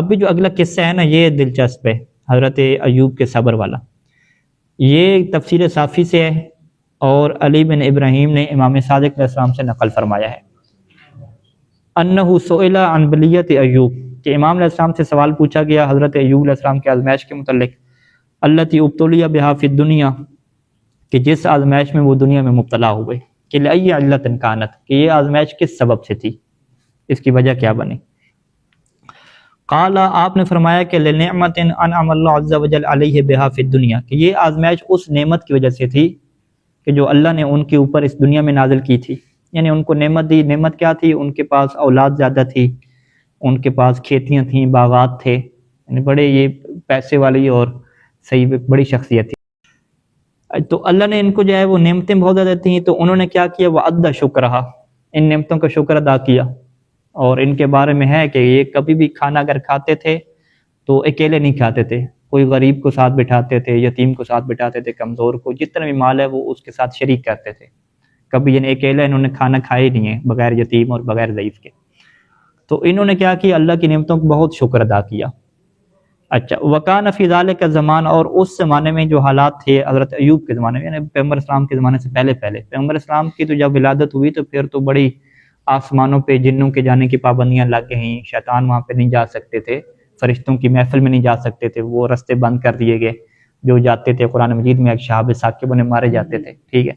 اب بھی جو اگلا قصہ ہے نا یہ دلچسپ ہے، حضرت ایوب کے صبر والا۔ یہ تفسیر صافی سے ہے اور علی بن ابراہیم نے امام صادق علیہ السلام سے نقل فرمایا ہے، انہ سئل عن بلیۃ ایوب، کہ امام علیہ السلام سے سوال پوچھا گیا حضرت ایوب علیہ السلام کی آزمائش کے متعلق، التی ابتلی بہا فی الدنیا، کہ جس آزمائش میں وہ دنیا میں مبتلا ہوئے، کہ لأی علت کانت، کہ یہ آزمائش کس سبب سے تھی، اس کی وجہ کیا بنی۔ قال، آپ نے فرمایا کہ لنعمت انعم اللہ عز وجل علیہ بہا فی الدنیا، کہ یہ آزمائش اس نعمت کی وجہ سے تھی کہ جو اللہ نے ان کے اوپر اس دنیا میں نازل کی تھی، یعنی ان کو نعمت دی۔ نعمت کیا تھی؟ ان کے پاس اولاد زیادہ تھی، ان کے پاس کھیتیاں تھیں، باغات تھے، یعنی بڑے یہ پیسے والی اور صحیح بڑی شخصیت تھی۔ تو اللہ نے ان کو جو ہے وہ نعمتیں بہت زیادہ تھیں، تو انہوں نے کیا کیا؟ وَأَدَّ شُكْرَهَا، ان نعمتوں کا شکر ادا کیا۔ اور ان کے بارے میں ہے کہ یہ کبھی بھی کھانا اگر کھاتے تھے تو اکیلے نہیں کھاتے تھے، کوئی غریب کو ساتھ بٹھاتے تھے، یتیم کو ساتھ بٹھاتے تھے، کمزور کو، جتنا بھی مال ہے وہ اس کے ساتھ شریک کرتے تھے۔ کبھی یعنی اکیلے انہوں نے کھانا کھایا ہی نہیں ہے بغیر یتیم اور بغیر ضعیف کے۔ تو انہوں نے کیا کیا؟ اللہ کی نعمتوں کو بہت شکر ادا کیا۔ اچھا، وکان فی ذالک الزمان، اور اس زمانے میں جو حالات تھے حضرت ایوب کے زمانے میں، یعنی پیغمبر اسلام کے زمانے سے پہلے پیغمبر اسلام کی تو جب ولادت ہوئی تو پھر تو بڑی آسمانوں پہ جنوں کے جانے کی پابندیاں لگ گئیں، شیطان وہاں پہ نہیں جا سکتے تھے، فرشتوں کی محفل میں نہیں جا سکتے تھے، وہ رستے بند کر دیے گئے، جو جاتے تھے قرآن مجید میں ایک شہاب ثاقب انہیں مارے جاتے تھے، ٹھیک ہے۔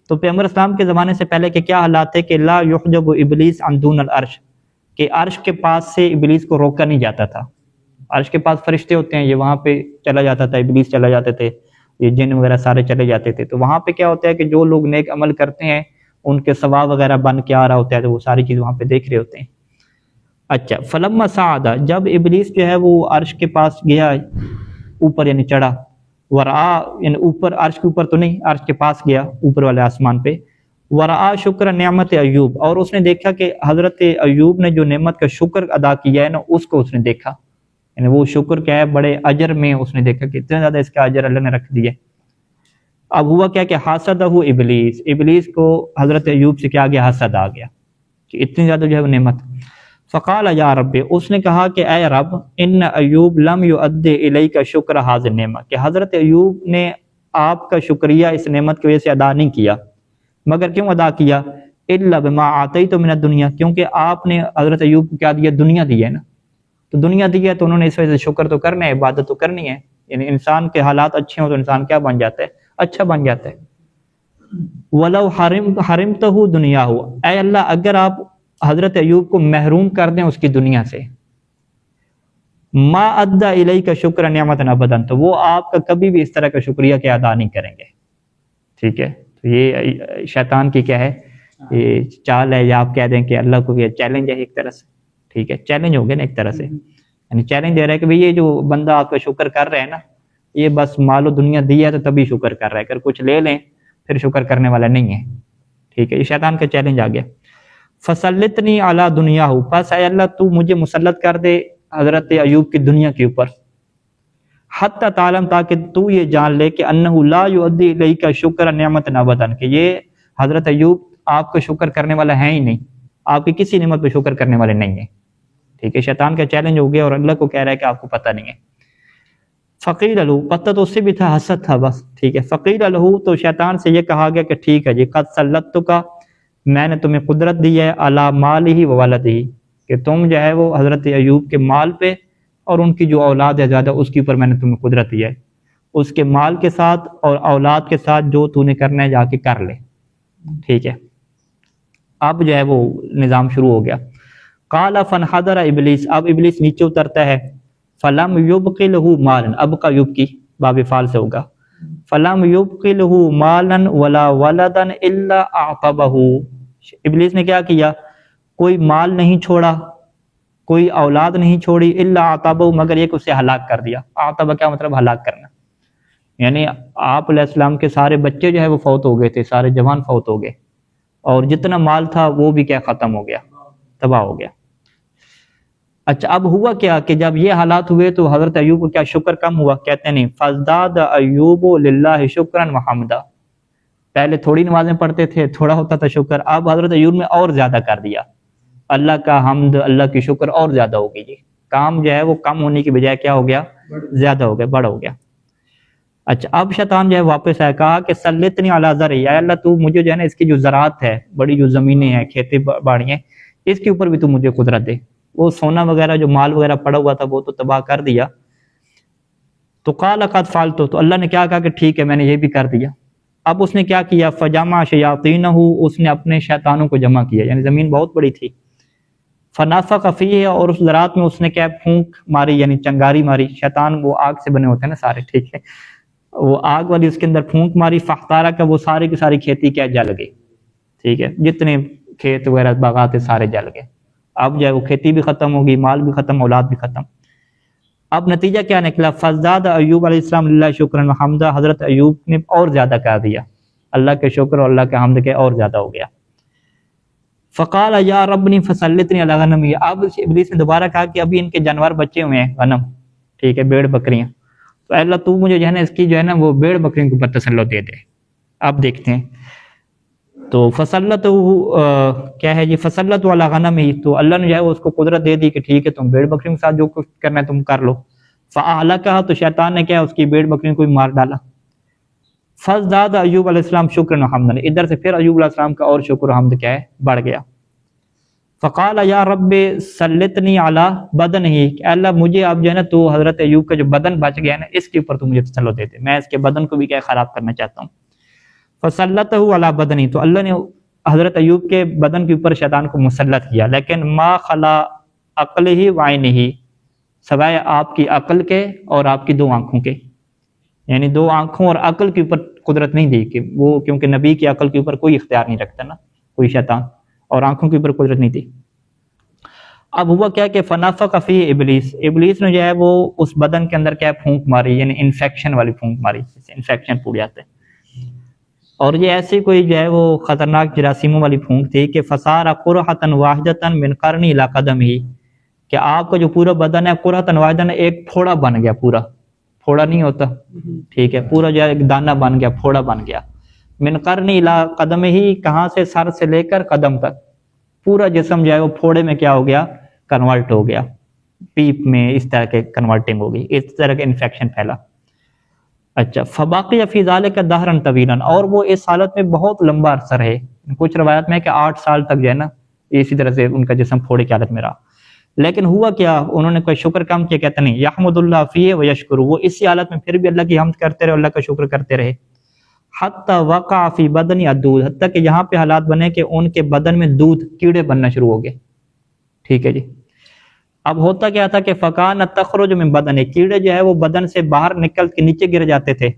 تو پیغمبر اسلام کے زمانے سے پہلے کے کیا حالات تھے کہ لا یحجب ابلیس عن دون العرش، کہ عرش کے پاس سے ابلیس کو روکا نہیں جاتا تھا۔ عرش کے پاس فرشتے ہوتے ہیں، یہ وہاں پہ چلا جاتا تھا، ابلیس چلا جاتے تھے، یہ جن وغیرہ سارے چلے جاتے تھے۔ تو وہاں پہ کیا ہوتا ہے کہ جو لوگ نیک عمل کرتے ہیں ان کے ثواب وغیرہ بن کے آ رہا ہوتا ہے، تو وہ ساری چیز وہاں پہ دیکھ رہے ہوتے ہیں۔ اچھا، فلما صعد، جب ابلیس جو ہے وہ عرش کے پاس گیا، اوپر یعنی چڑھا، ورعا یعنی اوپر، عرش کے اوپر تو نہیں، عرش کے پاس گیا اوپر والے آسمان پہ، ورعا شکر نعمت ایوب، اور اس نے دیکھا کہ حضرت ایوب نے جو نعمت کا شکر ادا کیا ہے نا، اس کو اس نے دیکھا، یعنی وہ شکر کیا ہے، بڑے اجر میں اس نے دیکھا کہ اتنا زیادہ اس کا اجر اللہ نے رکھ دیا۔ اب ہوا کیا کہ حاسدہ ابلیس، ابلیس کو حضرت ایوب سے کیا گیا؟ حسد آ گیا کہ اتنی زیادہ جو ہے وہ نعمت۔ فقال یا رب، اس نے کہا کہ اے رب، ان ایوب لم یؤد الیک شکر ھذ النعمہ، کہ حضرت ایوب نے آپ کا شکریہ اس نعمت کی وجہ سے ادا نہیں کیا، مگر کیوں ادا کیا؟ الا بما آتیت من الدنیا، کیونکہ آپ نے حضرت ایوب کو کیا دیا؟ دنیا دی ہے نا، تو دنیا دی ہے تو انہوں نے اس وجہ سے شکر تو کرنا ہے، عبادت تو کرنی ہے، یعنی انسان کے حالات اچھے ہوں تو انسان کیا بن جاتا ہے؟ اچھا بن جاتا ہے۔ وَلَوْ حَرِمْتَهُ دُنْيَاهُ، اے اللہ اگر آپ حضرت ایوب کو محروم کر دیں اس کی دنیا سے، مَا أَدَّى إِلَيْكَ شُكْرَ نِعْمَةً أَبَدًا، تو وہ آپ کا کبھی بھی اس طرح کا شکریہ کیا ادا نہیں کریں گے، ٹھیک ہے۔ تو یہ شیطان کی کیا ہے، یہ چال ہے، یا آپ کہہ دیں کہ اللہ کو یہ چیلنج ہے ایک طرح سے، ٹھیک ہے، چیلنج ہو گیا نا ایک طرح سے، یعنی چیلنج دے رہا ہے کہ یہ جو بندہ آپ کا شکر کر رہے ہیں نا، یہ بس مال و دنیا دی ہے تو تبھی شکر کر رہا ہے، اگر کچھ لے لیں پھر شکر کرنے والا نہیں ہے، ٹھیک ہے۔ یہ شیطان کا چیلنج آ گیا۔ فسلطنی علی دنیا، پس اے اللہ تو مجھے مسلط کر دے حضرت ایوب کی دنیا کے اوپر، حتی تعلم، تاکہ تو یہ جان لے کہ انہ لا یؤدی الیک شکر نعمت ابدا، کہ یہ حضرت ایوب آپ کا شکر کرنے والا ہے ہی نہیں، آپ کی کسی نعمت پہ شکر کرنے والے نہیں ہیں، ٹھیک ہے۔ شیطان کا چیلنج ہو گیا اور اللہ کو کہہ رہا ہے کہ آپ کو پتہ نہیں ہے۔ فقیل لہو، پتہ تو اس سے بھی تھا، حسد تھا بس، ٹھیک ہے۔ فقیل لہو، تو شیطان سے یہ کہا گیا کہ ٹھیک ہے جی، قد سلطتک، میں نے تمہیں قدرت دی ہے، علی مالہ و ولدہ، کہ تم جو ہے وہ حضرت ایوب کے مال پہ اور ان کی جو اولاد ہے زیادہ اس کے اوپر میں نے تمہیں قدرت دی ہے، اس کے مال کے ساتھ اور اولاد کے ساتھ جو تو نے کرنا ہے جا کے کر لے، ٹھیک ہے۔ اب جو ہے وہ نظام شروع ہو گیا۔ قال فانحدر ابلیس، اب ابلیس نیچے اترتا ہے، فلم یبق لہ مالا، اب کا یبقی باب فعل سے ہوگا، فلم یبق لہ مالا ولا ولدا الا اعقبہ، ابلیس نے کیا کیا؟ کوئی مال نہیں چھوڑا، کوئی اولاد نہیں چھوڑی، الا اعقبہ، مگر یہ کہ اسے ہلاک کر دیا۔ اعقبہ کیا مطلب؟ ہلاک کرنا، یعنی آپ علیہ السلام کے سارے بچے جو ہے وہ فوت ہو گئے تھے، سارے جوان فوت ہو گئے، اور جتنا مال تھا وہ بھی کیا ختم ہو گیا، تباہ ہو گیا۔ اچھا، اب ہوا کیا کہ جب یہ حالات ہوئے تو حضرت ایوب کو کیا شکر کم ہوا؟ کہتے ہیں نہیں، فازداد ایوب للہ شکرا وحمدا، پہلے تھوڑی نمازیں پڑھتے تھے، تھوڑا ہوتا تھا شکر، اب حضرت ایوب نے اور زیادہ کر دیا، اللہ کا حمد، اللہ کی شکر اور زیادہ ہو گئی، کام جو ہے وہ کم ہونے کی بجائے کیا ہو گیا؟ زیادہ ہو گیا، بڑا ہو گیا۔ اچھا اب شیطان جو ہے واپس آیا، کہا کہ سلطنی علی ذرعی، اے اللہ تو مجھے جو ہے نا اس کی جو زراعت ہے، بڑی جو زمینیں ہیں، کھیتی باڑی ہیں، اس کے اوپر بھی تو مجھے قدرت دے۔ وہ سونا وغیرہ جو مال وغیرہ پڑا ہوا تھا وہ تو تباہ کر دیا۔ تو قال قد فعلت، تو اللہ نے کیا کہا کہ ٹھیک ہے میں نے یہ بھی کر دیا۔ اب اس نے کیا کیا؟ فجمع شیاطینہ، اس نے اپنے شیطانوں کو جمع کیا، یعنی زمین بہت بڑی تھی۔ فنفخ فیہ، اور اس زراعت میں اس نے کیا پھونک ماری، یعنی چنگاری ماری۔ شیطان وہ آگ سے بنے ہوتے ہیں نا سارے، ٹھیک ہے، وہ آگ والی اس کے اندر پھونک ماری۔ فاختارک، وہ ساری کی ساری کھیتی کیا جل گئی، ٹھیک ہے، جتنے کھیت وغیرہ باغات سارے جل گئے۔ اب جو ہے وہ کھیتی بھی ختم ہوگی، مال بھی ختم، اولاد بھی ختم۔ اب نتیجہ کیا نکلا؟ فزداد ایوب علیہ السلام اللہ شکرا وحمدہ، حضرت ایوب نے اور زیادہ کر دیا، اللہ کے شکر اور اللہ کے حمد کے اور زیادہ ہو گیا۔ فقال یا ربنی فسلطنی علی غنمی، اب ابلیس نے دوبارہ کہا کہ ابھی ان کے جانور بچے ہوئے ہیں، غنم، ٹھیک ہے، بھیڑ بکریاں، تو اے اللہ تو مجھے جو ہے نا اس کی جو ہے نا وہ بھیڑ بکریوں کے اوپر تسلط دے دے۔ اب دیکھتے ہیں، تو فسلط کیا ہے جی؟ فسلط علی غنمی، تو اللہ نے جو ہے اس کو قدرت دے دی کہ ٹھیک ہے تم بھیڑ بکریوں کے ساتھ جو کچھ کرنا ہے تم کر لو۔ فاہلکھا، تو شیطان نے کیا اس کی بھیڑ بکریوں کو بھی مار ڈالا۔ فزداد ایوب علیہ السلام شکرا وحمدا، ادھر سے پھر ایوب علیہ السلام کا اور شکر و حمد کیا ہے؟ بڑھ گیا۔ فقال یا رب سلطنی علی بدنہ، کہ اللہ مجھے اب جو ہے نا تو حضرت ایوب کا جو بدن بچ گیا ہے نا اس کے اوپر تو مجھے تسلط دے دے، میں اس کے بدن کو بھی کیا خراب کرنا چاہتا ہوں۔ فسلطہ علی بدنی، تو اللہ نے حضرت ایوب کے بدن کے اوپر شیطان کو مسلط کیا، لیکن ما خلا عقلہ وعینہ، سوائے آپ کی عقل کے اور آپ کی دو آنکھوں کے، یعنی دو آنکھوں اور عقل کے اوپر قدرت نہیں دی، کہ وہ کیونکہ نبی کی عقل کے اوپر کوئی اختیار نہیں رکھتا نا کوئی شیطان، اور آنکھوں کے اوپر قدرت نہیں تھی۔ اب ہوا کیا کہ فنفخ فیہ ابلیس، ابلیس نے جو ہے وہ اس بدن کے اندر کیا پھونک ماری، یعنی انفیکشن والی پھونک ماری، انفیکشن پوڑ جاتے ہیں، اور یہ ایسی کوئی جو ہے وہ خطرناک جراثیموں والی پھونک تھی کہ فصار قرحۃ واحدۃ من قرنی الی قدمہ، کہ آپ کا جو پورا بدن ہے قرحۃ واحدۃ ایک پھوڑا بن گیا، پورا پھوڑا نہیں ہوتا، ٹھیک ہے، پورا جو ہے ایک دانہ بن گیا، پھوڑا بن گیا۔ من قرنی الی قدمہ، کہاں سے؟ سر سے لے کر قدم تک، پورا جسم جو ہے وہ پھوڑے میں کیا ہو گیا؟ کنورٹ ہو گیا، پیپ میں اس طرح کے کنورٹنگ ہو گئی، اس طرح کا انفیکشن پھیلا۔ اچھا، فباقی فی ذالک دہرا طویلا، اور وہ اس حالت میں بہت لمبا عرصہ رہے، کچھ روایت میں ہے کہ 8 سال تک جو ہے نا اسی طرح سے ان کا جسم پھوڑے کی حالت میں رہا۔ لیکن ہوا کیا؟ انہوں نے کوئی شکر کم کیا؟ کہتے نہیں، یحمد اللہ فیہ ویشکر، وہ اسی حالت میں پھر بھی اللہ کی حمد کرتے رہے، اللہ کا شکر کرتے رہے۔ حتی وقع فی بدن الدود، حتیٰ کہ یہاں پہ حالات بنے کہ ان کے بدن میں دودھ، کیڑے بننا شروع ہو گئے، ٹھیک ہے جی۔ اب ہوتا کیا تھا کہ فکان تخرج من بدن، کیڑے جو ہے وہ بدن سے باہر نکل کے نیچے گر جاتے تھے،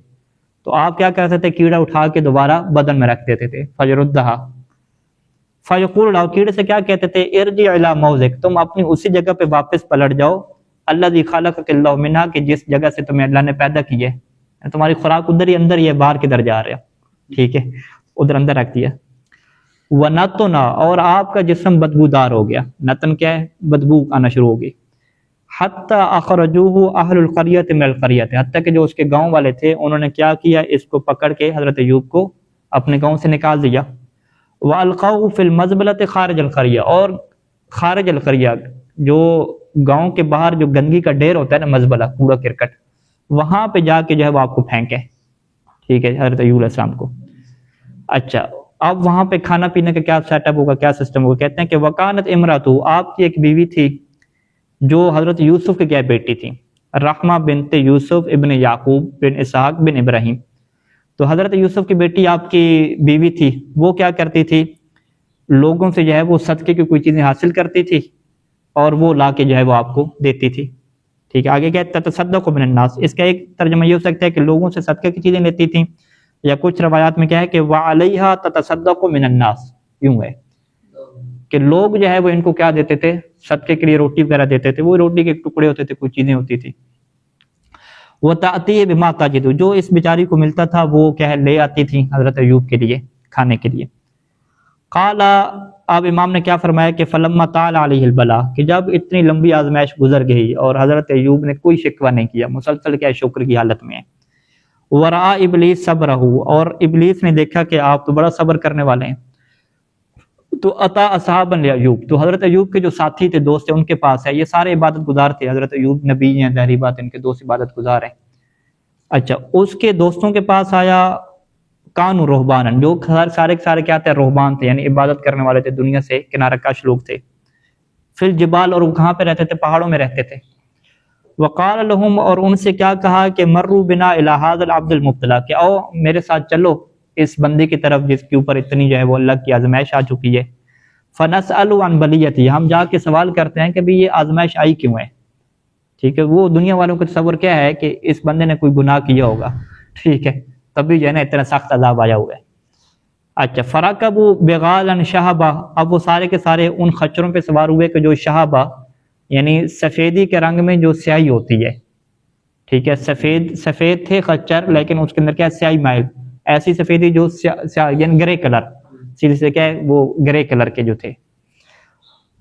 تو آپ کیا کرتے تھے؟ کیڑا اٹھا کے دوبارہ بدن میں رکھ دیتے تھے، فیردھا، فیقول له، کیڑے سے کیا کہتے تھے؟ ارجع الی موضعک، تم اپنی اسی جگہ پہ واپس پلٹ جاؤ، الذی خلقک اللہ منہا، کہ جس جگہ سے تمہیں اللہ نے پیدا کی ہے، تمہاری خوراک ادھر ہی اندر ہی ہے، باہر کدھر جا رہا، ٹھیک ہے، ادھر اندر رکھ دیا۔ ونتنا، اور آپ کا جسم بدبودار ہو گیا، نتن کیا ہے؟ بدبو آنا شروع ہو گئی۔ حتی اخرجوہ اہل القریۃ من القریۃ، حتیٰ کہ جو اس کے گاؤں والے تھے انہوں نے کیا کیا؟ اس کو پکڑ کے حضرت ایوب کو اپنے گاؤں سے نکال دیا۔ والقوہ فی المزبلۃ خارج القریہ، اور خارج القریہ جو گاؤں کے باہر جو گندگی کا ڈھیر ہوتا ہے نا، مزبلہ، کوڑا کرکٹ، وہاں پہ جا کے جو ہے وہ آپ کو پھینکے، ٹھیک ہے، حضرت ایوب علیہ السلام کو۔ اچھا، اب وہاں پہ کھانا پینے کا کیا سیٹ اپ ہوگا، کیا سسٹم ہوگا؟ کہتے ہیں کہ وکانت امراتہ، آپ کی ایک بیوی تھی جو حضرت یوسف کی کیا بیٹی تھی، رحمہ بنت یوسف ابن یعقوب بن اسحاق بن ابراہیم، تو حضرت یوسف کی بیٹی آپ کی بیوی تھی، وہ کیا کرتی تھی؟ لوگوں سے جو ہے وہ صدقے کی کوئی چیزیں حاصل کرتی تھی اور وہ لا کے جو ہے وہ آپ کو دیتی تھی، ٹھیک ہے۔ آگے کیا ہے؟ تتصدق من الناس، اس کا ایک ترجمہ یہ ہو سکتا ہے کہ لوگوں سے صدقے کی چیزیں لیتی تھیں، یا کچھ روایات میں کیا ہے کہ وعلیہا تتصدق من الناس، یوں ہے کہ لوگ جو ہے وہ ان کو کیا دیتے تھے؟ صدقے کے لیے روٹی وغیرہ دیتے تھے، وہ روٹی کے ٹکڑے ہوتے تھے، کچھ چیزیں ہوتی تھی۔ وَتَأْتِي بِمَا تَجِدُ، جو اس بیچاری کو ملتا تھا وہ کیا ہے لے آتی تھی حضرت ایوب کے لیے کھانے کے لیے۔ قال، اب امام نے کیا فرمایا کہ فلما طال علیہ البلا، کہ جب اتنی لمبی آزمائش گزر گئی اور حضرت ایوب نے کوئی شکوہ نہیں کیا، مسلسل کیا شکر کی حالت میں ہے۔ ورآ ابلیس صبرہ، اور ابلیس نے دیکھا کہ آپ تو بڑا صبر کرنے والے ہیں، تو عطا اصحاب ایوب، تو حضرت ایوب کے جو ساتھی تھے، دوست تھے، ان کے پاس ہے، یہ سارے عبادت گزار تھے، حضرت ایوب نبی ہیں، ظاہری بات ان کے دوست عبادت گزار ہیں۔ اچھا، اس کے دوستوں کے پاس آیا کانو رہبانن، جو سارے کیا تھے، رہبان تھے، یعنی عبادت کرنے والے تھے، دنیا سے کنارہ کش لوگ تھے، پھر جبال، اور وہ کہاں پہ رہتے تھے، پہاڑوں میں رہتے تھے۔ وقال لهم، اور ان سے کیا کہا کہ مروا بنا الی ھذا العبد المبتلا، کہ او میرے ساتھ چلو اس بندے کی طرف جس کے اوپر اتنی جو ہے وہ اللہ کی آزمائش آ چکی ہے۔ فنسأل عن بلیتی، ہم جا کے سوال کرتے ہیں کہ بھی یہ آزمائش آئی کیوں ہے، ٹھیک ہے۔ وہ دنیا والوں کا تصور کیا ہے کہ اس بندے نے کوئی گناہ کیا ہوگا، ٹھیک ہے، تبھی جو ہے نا اتنا سخت عذاب آیا ہوا ہے۔ اچھا، فرکبوا بغالا شہبا، اب وہ سارے کے سارے ان خچروں پہ سوار ہوئے کہ جو شہبا یعنی سفیدی کے رنگ میں جو سیاہی ہوتی ہے، ٹھیک ہے، سفید تھے خچر، لیکن اس کے اندر کیا سیاہی مائل، ایسی سفیدی جو یعنی گرے کلر، سیدھے سے کیا ہے وہ گرے کلر کے جو تھے،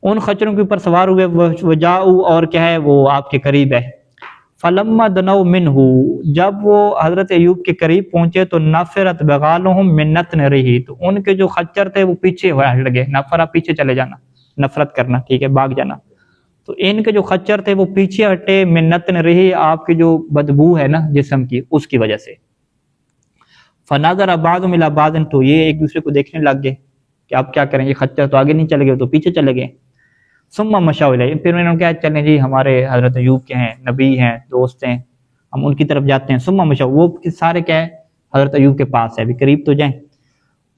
ان خچروں کے اوپر سوار ہوئے۔ وجاؤ، اور کیا ہے وہ آپ کے قریب ہے۔ فلما دنوا منہ، جب وہ حضرت ایوب کے قریب پہنچے تو نفرت بغالہم من نتن رہی، تو ان کے جو خچر تھے وہ پیچھے ہٹ لگے، نفرہ پیچھے چلے جانا، نفرت کرنا، ٹھیک ہے، بھاگ جانا، تو ان کے جو خچر تھے وہ پیچھے ہٹے، من نتن رہی، آپ کی جو بدبو ہے نا جسم کی، اس کی وجہ سے۔ فنظر بعضهم الی بعض، تو یہ ایک دوسرے کو دیکھنے لگ گئے کہ آپ کیا کریں، یہ خچر تو آگے نہیں چلے گئے تو پیچھے چلے گئے۔ ثم مشوا الیہ، پھر انہوں نے کہا چلیں جی ہمارے حضرت ایوب کے ہیں، نبی ہیں، دوست ہیں، ہم ان کی طرف جاتے ہیں۔ ثم مشوا، وہ سارے کیا ہے حضرت ایوب کے پاس ہے، ابھی قریب تو جائیں۔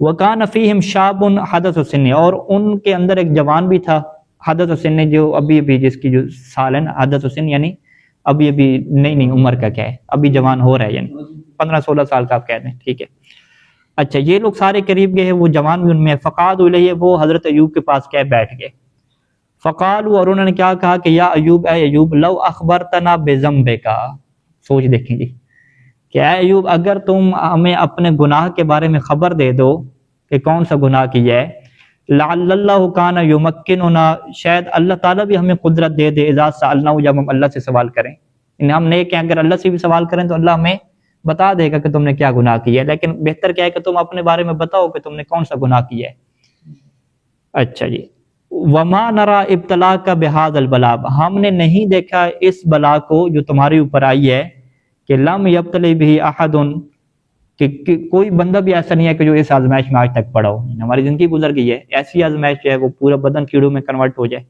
وکان فیہم شاب حدث السن، اور ان کے اندر ایک جوان بھی تھا، حدث السن، جو ابھی جس کی جو سال ہے نا، حدث السن یعنی ابھی نئی عمر کا کیا ہے، ابھی جوان ہو رہا ہے، یعنی 15-16 سال کا آپ کہہ دیں، ٹھیک ہے۔ اچھا، یہ لوگ سارے قریب گئے ہیں، وہ جوان بھی ان میں، فقعدوا الیہ، وہ حضرت ایوب کے پاس کیا بیٹھ گئے۔ فقالوا، اور انہوں نے کیا کہا کہ یا ایوب، اے ایوب، لو اخبرتنا بذنبک، سوچ دیکھیں جی کہ اے ایوب اگر تم ہمیں اپنے گناہ کے بارے میں خبر دے دو کہ کون سا گناہ کیا ہے، لعل اللہ کان یمکننا، شاید اللہ تعالیٰ بھی ہمیں قدرت دے دے، اذا سألنا، جب ہم اللہ سے سوال کریں، یعنی ہم نیک ہیں، اگر اللہ سے بھی سوال کریں تو اللہ ہمیں بتا دے گا کہ تم نے کیا گناہ کیا ہے، لیکن بہتر کیا ہے کہ تم اپنے بارے میں بتاؤ کہ تم نے کون سا گناہ کیا ہے۔ اچھا جی، وما نرا ابتلاک بہذا البلاء، ہم نے نہیں دیکھا اس بلا کو جو تمہارے اوپر آئی ہے، کہ لم یبتلی بہ احد، کہ کوئی بندہ بھی ایسا نہیں ہے کہ جو اس آزمائش میں آج تک پڑا ہو، ہماری زندگی گزر گئی ہے، ایسی آزمائش جو ہے وہ پورا بدن کیڑوں میں کنورٹ ہو جائے،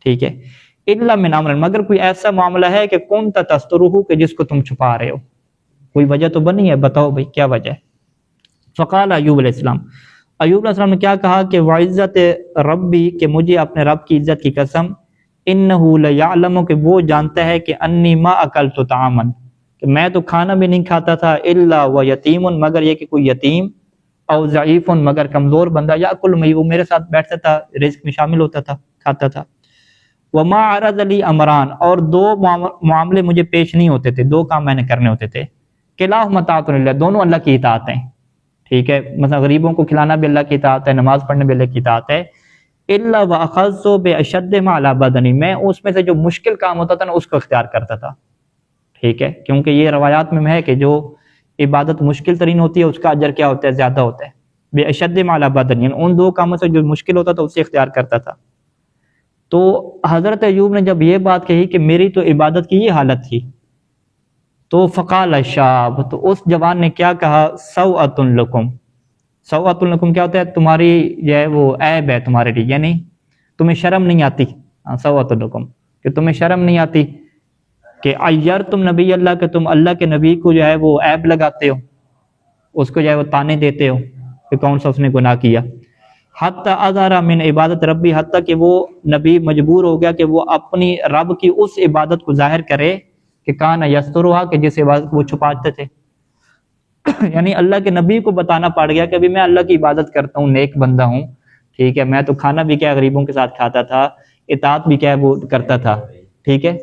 ٹھیک ہے۔ الا من امر، مگر کوئی ایسا معاملہ ہے کہ کنت تسترہ، کہ جس کو تم چھپا رہے ہو، کوئی وجہ تو بنی ہے، بتاؤ بھائی کیا وجہ ہے۔ فقال ایوب علیہ السلام، ایوب علیہ السلام نے کیا کہا کہ وعزت ربی، کہ مجھے اپنے رب کی عزت کی قسم، انہ لیعلم، کہ وہ جانتا ہے کہ انی ما اکلت طعاما، کہ میں تو کھانا بھی نہیں کھاتا تھا، الا ویتیم، مگر یہ کہ کوئی یتیم، او ضعیف، مگر کمزور بندہ، یاکل معی، وہ میرے ساتھ بیٹھتا تھا، رزق میں شامل ہوتا تھا، کھاتا تھا۔ وما عرض لی امران، اور دو معاملے مجھے پیش نہیں ہوتے تھے، دو کام میں نے کرنے ہوتے تھے، کلاہما طاعۃ للہ، دونوں اللہ کی اطاعت ہیں، ٹھیک ہے، مثلا غریبوں کو کھلانا بھی اللہ کی اطاعت ہے، نماز پڑھنا بھی اللہ کی اطاعت ہے۔ الا واخذت باشد ما علی بدنی، میں اس میں سے جو مشکل کام ہوتا تھا نا اس کو اختیار کرتا تھا، ٹھیک ہے، کیونکہ یہ روایات میں ہے کہ جو عبادت مشکل ترین ہوتی ہے اس کا اجر کیا ہوتا ہے، زیادہ ہوتا ہے، باشد ما علی بدنی، ان دو کاموں سے جو مشکل ہوتا تھا اسے اختیار کرتا تھا۔ تو حضرت ایوب نے جب یہ بات کہی کہ میری تو عبادت کی یہ حالت تھی، تو فقال الشاب، تو اس جوان نے کیا کہا، سوءۃ لکم، سوءۃ لکم کیا ہوتا ہے، تمہاری جو ہے وہ عیب ہے تمہارے لیے، یعنی تمہیں شرم نہیں آتی، سوءۃ لکم، کہ تمہیں شرم نہیں آتی کہ عیرتم نبی اللہ، کہ تم اللہ کے نبی کو جو ہے وہ عیب لگاتے ہو، اس کو جو ہے وہ تانے دیتے ہو کہ کون سا اس نے گناہ کیا۔ حتی اظہر من عبادت ربی، حتیٰ کہ وہ نبی مجبور ہو گیا کہ وہ اپنی رب کی اس عبادت کو ظاہر کرے کہ کان یسترھا، کہ جس عبادت کو وہ چھپاتے تھے، یعنی اللہ کے نبی کو بتانا پڑ گیا کہ ابھی میں اللہ کی عبادت کرتا ہوں، نیک بندہ ہوں، ٹھیک ہے، میں تو کھانا بھی کیا غریبوں کے ساتھ کھاتا تھا، اطاعت بھی کیا وہ کرتا تھا، ٹھیک ہے،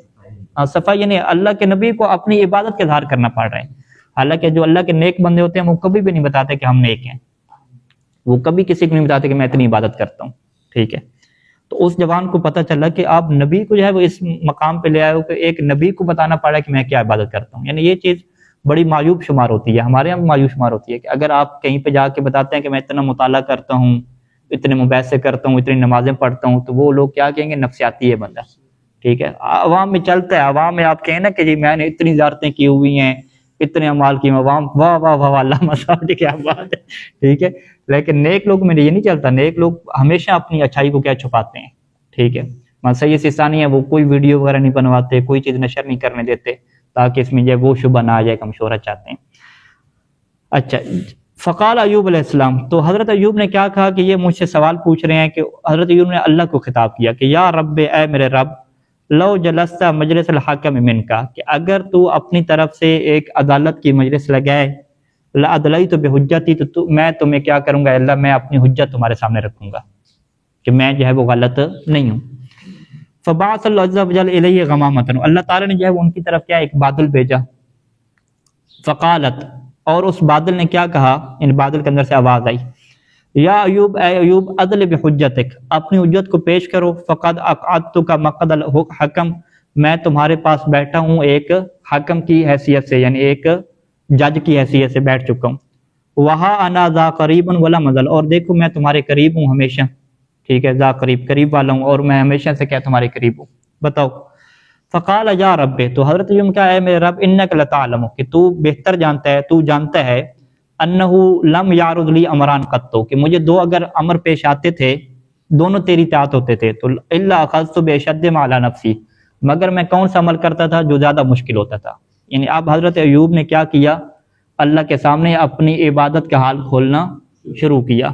صفا، یعنی اللہ کے نبی کو اپنی عبادت کا اظہار کرنا پڑ رہا ہے، حالانکہ جو اللہ کے نیک بندے ہوتے ہیں وہ کبھی بھی نہیں بتاتے کہ ہم نیک ہیں، وہ کبھی کسی کو نہیں بتاتے کہ میں اتنی عبادت کرتا ہوں، ٹھیک ہے۔ تو اس جوان کو پتہ چلا کہ آپ نبی کو جو ہے وہ اس مقام پہ لے آئے ہو کہ ایک نبی کو بتانا پڑا کہ میں کیا عبادت کرتا ہوں، یعنی یہ چیز بڑی معیوب شمار ہوتی ہے، ہمارے یہاں معیوب شمار ہوتی ہے کہ اگر آپ کہیں پہ جا کے بتاتے ہیں کہ میں اتنا مطالعہ کرتا ہوں، اتنے مباحثے کرتا ہوں، اتنی نمازیں پڑھتا ہوں، تو وہ لوگ کیا کہیں گے؟ نفسیاتی ہے بندہ، ٹھیک ہے. عوام میں چلتا ہے، عوام میں آپ کہیں نا کہ جی میں نے اتنی زیارتیں کی ہوئی ہیں، اتنے اعمال کی، عوام واہ واہ واہ اللہ مساج کیا بات ہے، ٹھیک ہے. لیکن نیک لوگ میں یہ نہیں چلتا، نیک لوگ ہمیشہ اپنی اچھائی کو کیا چھپاتے ہیں، ٹھیک ہے. سید سیستانی ہے، وہ کوئی ویڈیو وغیرہ نہیں بنواتے، کوئی چیز نشر نہیں کرنے دیتے تاکہ اس میں جو ہے وہ شبہ نہ آ جائے کہ ہم شہرت چاہتے ہیں. اچھا، فقال ایوب علیہ السلام، تو حضرت ایوب نے کیا کہا کہ یہ مجھ سے سوال پوچھ رہے ہیں کہ حضرت ایوب نے اللہ کو خطاب کیا کہ یا رب، اے میرے رب، لو جلست مجلس الحکم من کا، کہ اگر تو اپنی طرف سے ایک عدالت کی مجلس لگائے، لأدلیت بحجتی، تو میں تمہیں کیا کروں گا اللہ، میں اپنی حجت تمہارے سامنے رکھوں گا کہ میں جو ہے وہ غلط نہیں ہوں. فبعث اللہ عز وجل الیہ غمامۃ، اللہ تعالیٰ نے جو ہے وہ ان کی طرف کیا ایک بادل بھیجا. فقالت، اور اس بادل نے کیا کہا، ان بادل کے اندر سے آواز آئی، یا ایوب، اے ایوب، عدل بحجتک، اپنی حجت کو پیش کرو. فقد اقعدتک مقعد الحکم، میں تمہارے پاس بیٹھا ہوں ایک حکم کی حیثیت سے، یعنی ایک جج کی حیثیت سے بیٹھ چکا ہوں. وہاں انا ذا قریب ولا مزل، اور دیکھو میں تمہارے قریب ہوں ہمیشہ، ٹھیک ہے، ذا قریب، قریب والا ہوں، اور میں ہمیشہ سے کیا تمہارے قریب ہوں. بتاؤ. فقال یا رب، تو حضرت یوں کہا، اے میرے رب، انک لتعلم، کہ تو بہتر جانتا ہے، تو جانتا ہے، انہ لم یعرض لی امران قط، کہ مجھے دو اگر امر پیش آتے تھے، دونوں تیری اطاعت ہوتے تھے، تو الا اخذت باشد ما علی نفسی، مگر میں کون سا عمل کرتا تھا جو زیادہ مشکل ہوتا تھا. یعنی اب حضرت ایوب نے کیا کیا، اللہ کے سامنے اپنی عبادت کا حال کھولنا شروع کیا.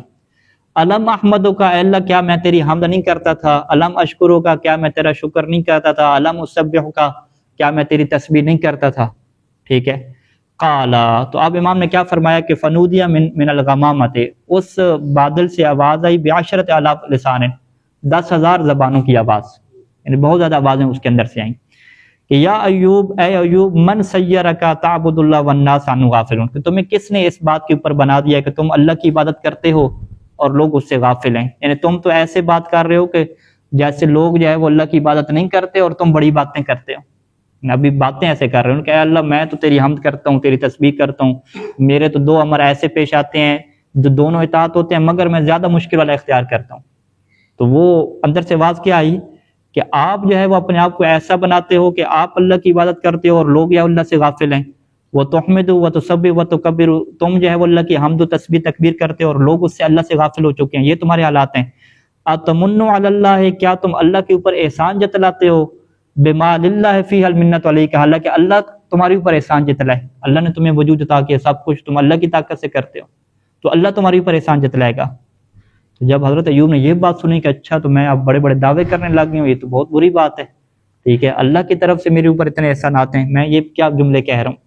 علم احمدو کا، اے اللہ کیا میں تیری حمد نہیں کرتا تھا، علم اشکرو کا، کیا میں تیرا شکر نہیں کرتا تھا، علم اسبح کا، کیا میں تیری تسبیح نہیں کرتا تھا، ٹھیک ہے. قالا، تو اب امام نے کیا فرمایا کہ فنودیہ من الغمامت، اس بادل سے آواز آئی، بعشرۃ آلاف لسان، 10,000 زبانوں کی آواز، یعنی بہت زیادہ آوازیں اس کے اندر سے آئیں کہ یا ایوب، اے ایوب، من سیرک تعبد اللہ والناس عنہ غافلون، کہ تمہیں کس نے اس بات کے اوپر بنا دیا کہ تم اللہ کی عبادت کرتے ہو اور لوگ اس سے غافل ہیں. یعنی تم تو ایسے بات کر رہے ہو کہ جیسے لوگ جو ہے وہ اللہ کی عبادت نہیں کرتے اور تم بڑی باتیں کرتے ہو. ابھی باتیں ایسے کر رہے ہو کہ اے اللہ میں تو تیری حمد کرتا ہوں، تیری تسبیح کرتا ہوں، میرے تو دو امر ایسے پیش آتے ہیں جو دونوں اطاعت ہوتے ہیں، مگر میں زیادہ مشکل والا اختیار کرتا ہوں. تو وہ اندر سے آواز کیا آئی کہ آپ جو ہے وہ اپنے آپ کو ایسا بناتے ہو کہ آپ اللہ کی عبادت کرتے ہو اور لوگ یا اللہ سے غافل ہیں. وہ تحمد و تصبح و تکبر، تم جو ہے وہ اللہ کی حمد و تسبیح تکبیر کرتے ہو اور لوگ اس سے اللہ سے غافل ہو چکے ہیں، یہ تمہارے حالات ہیں. اتمنوا علی اللہ، کیا تم اللہ کے اوپر احسان جتلاتے ہو، بما للہ فیہ المنت علیک، حالانکہ اللہ تمہارے اوپر احسان جتلائے، اللہ نے تمہیں وجود عطا کیا، سب کچھ تم اللہ کی طاقت سے کرتے ہو، تو اللہ تمہارے اوپر احسان جتلائے گا. تو جب حضرت ایوب نے یہ بات سنی کہ اچھا تو میں اب بڑے بڑے دعوے کرنے لگ گئی ہوں، یہ تو بہت بری بات ہے، ٹھیک ہے، اللہ کی طرف سے میرے اوپر اتنے احسانات ہیں، میں یہ کیا جملے کہہ رہا ہوں.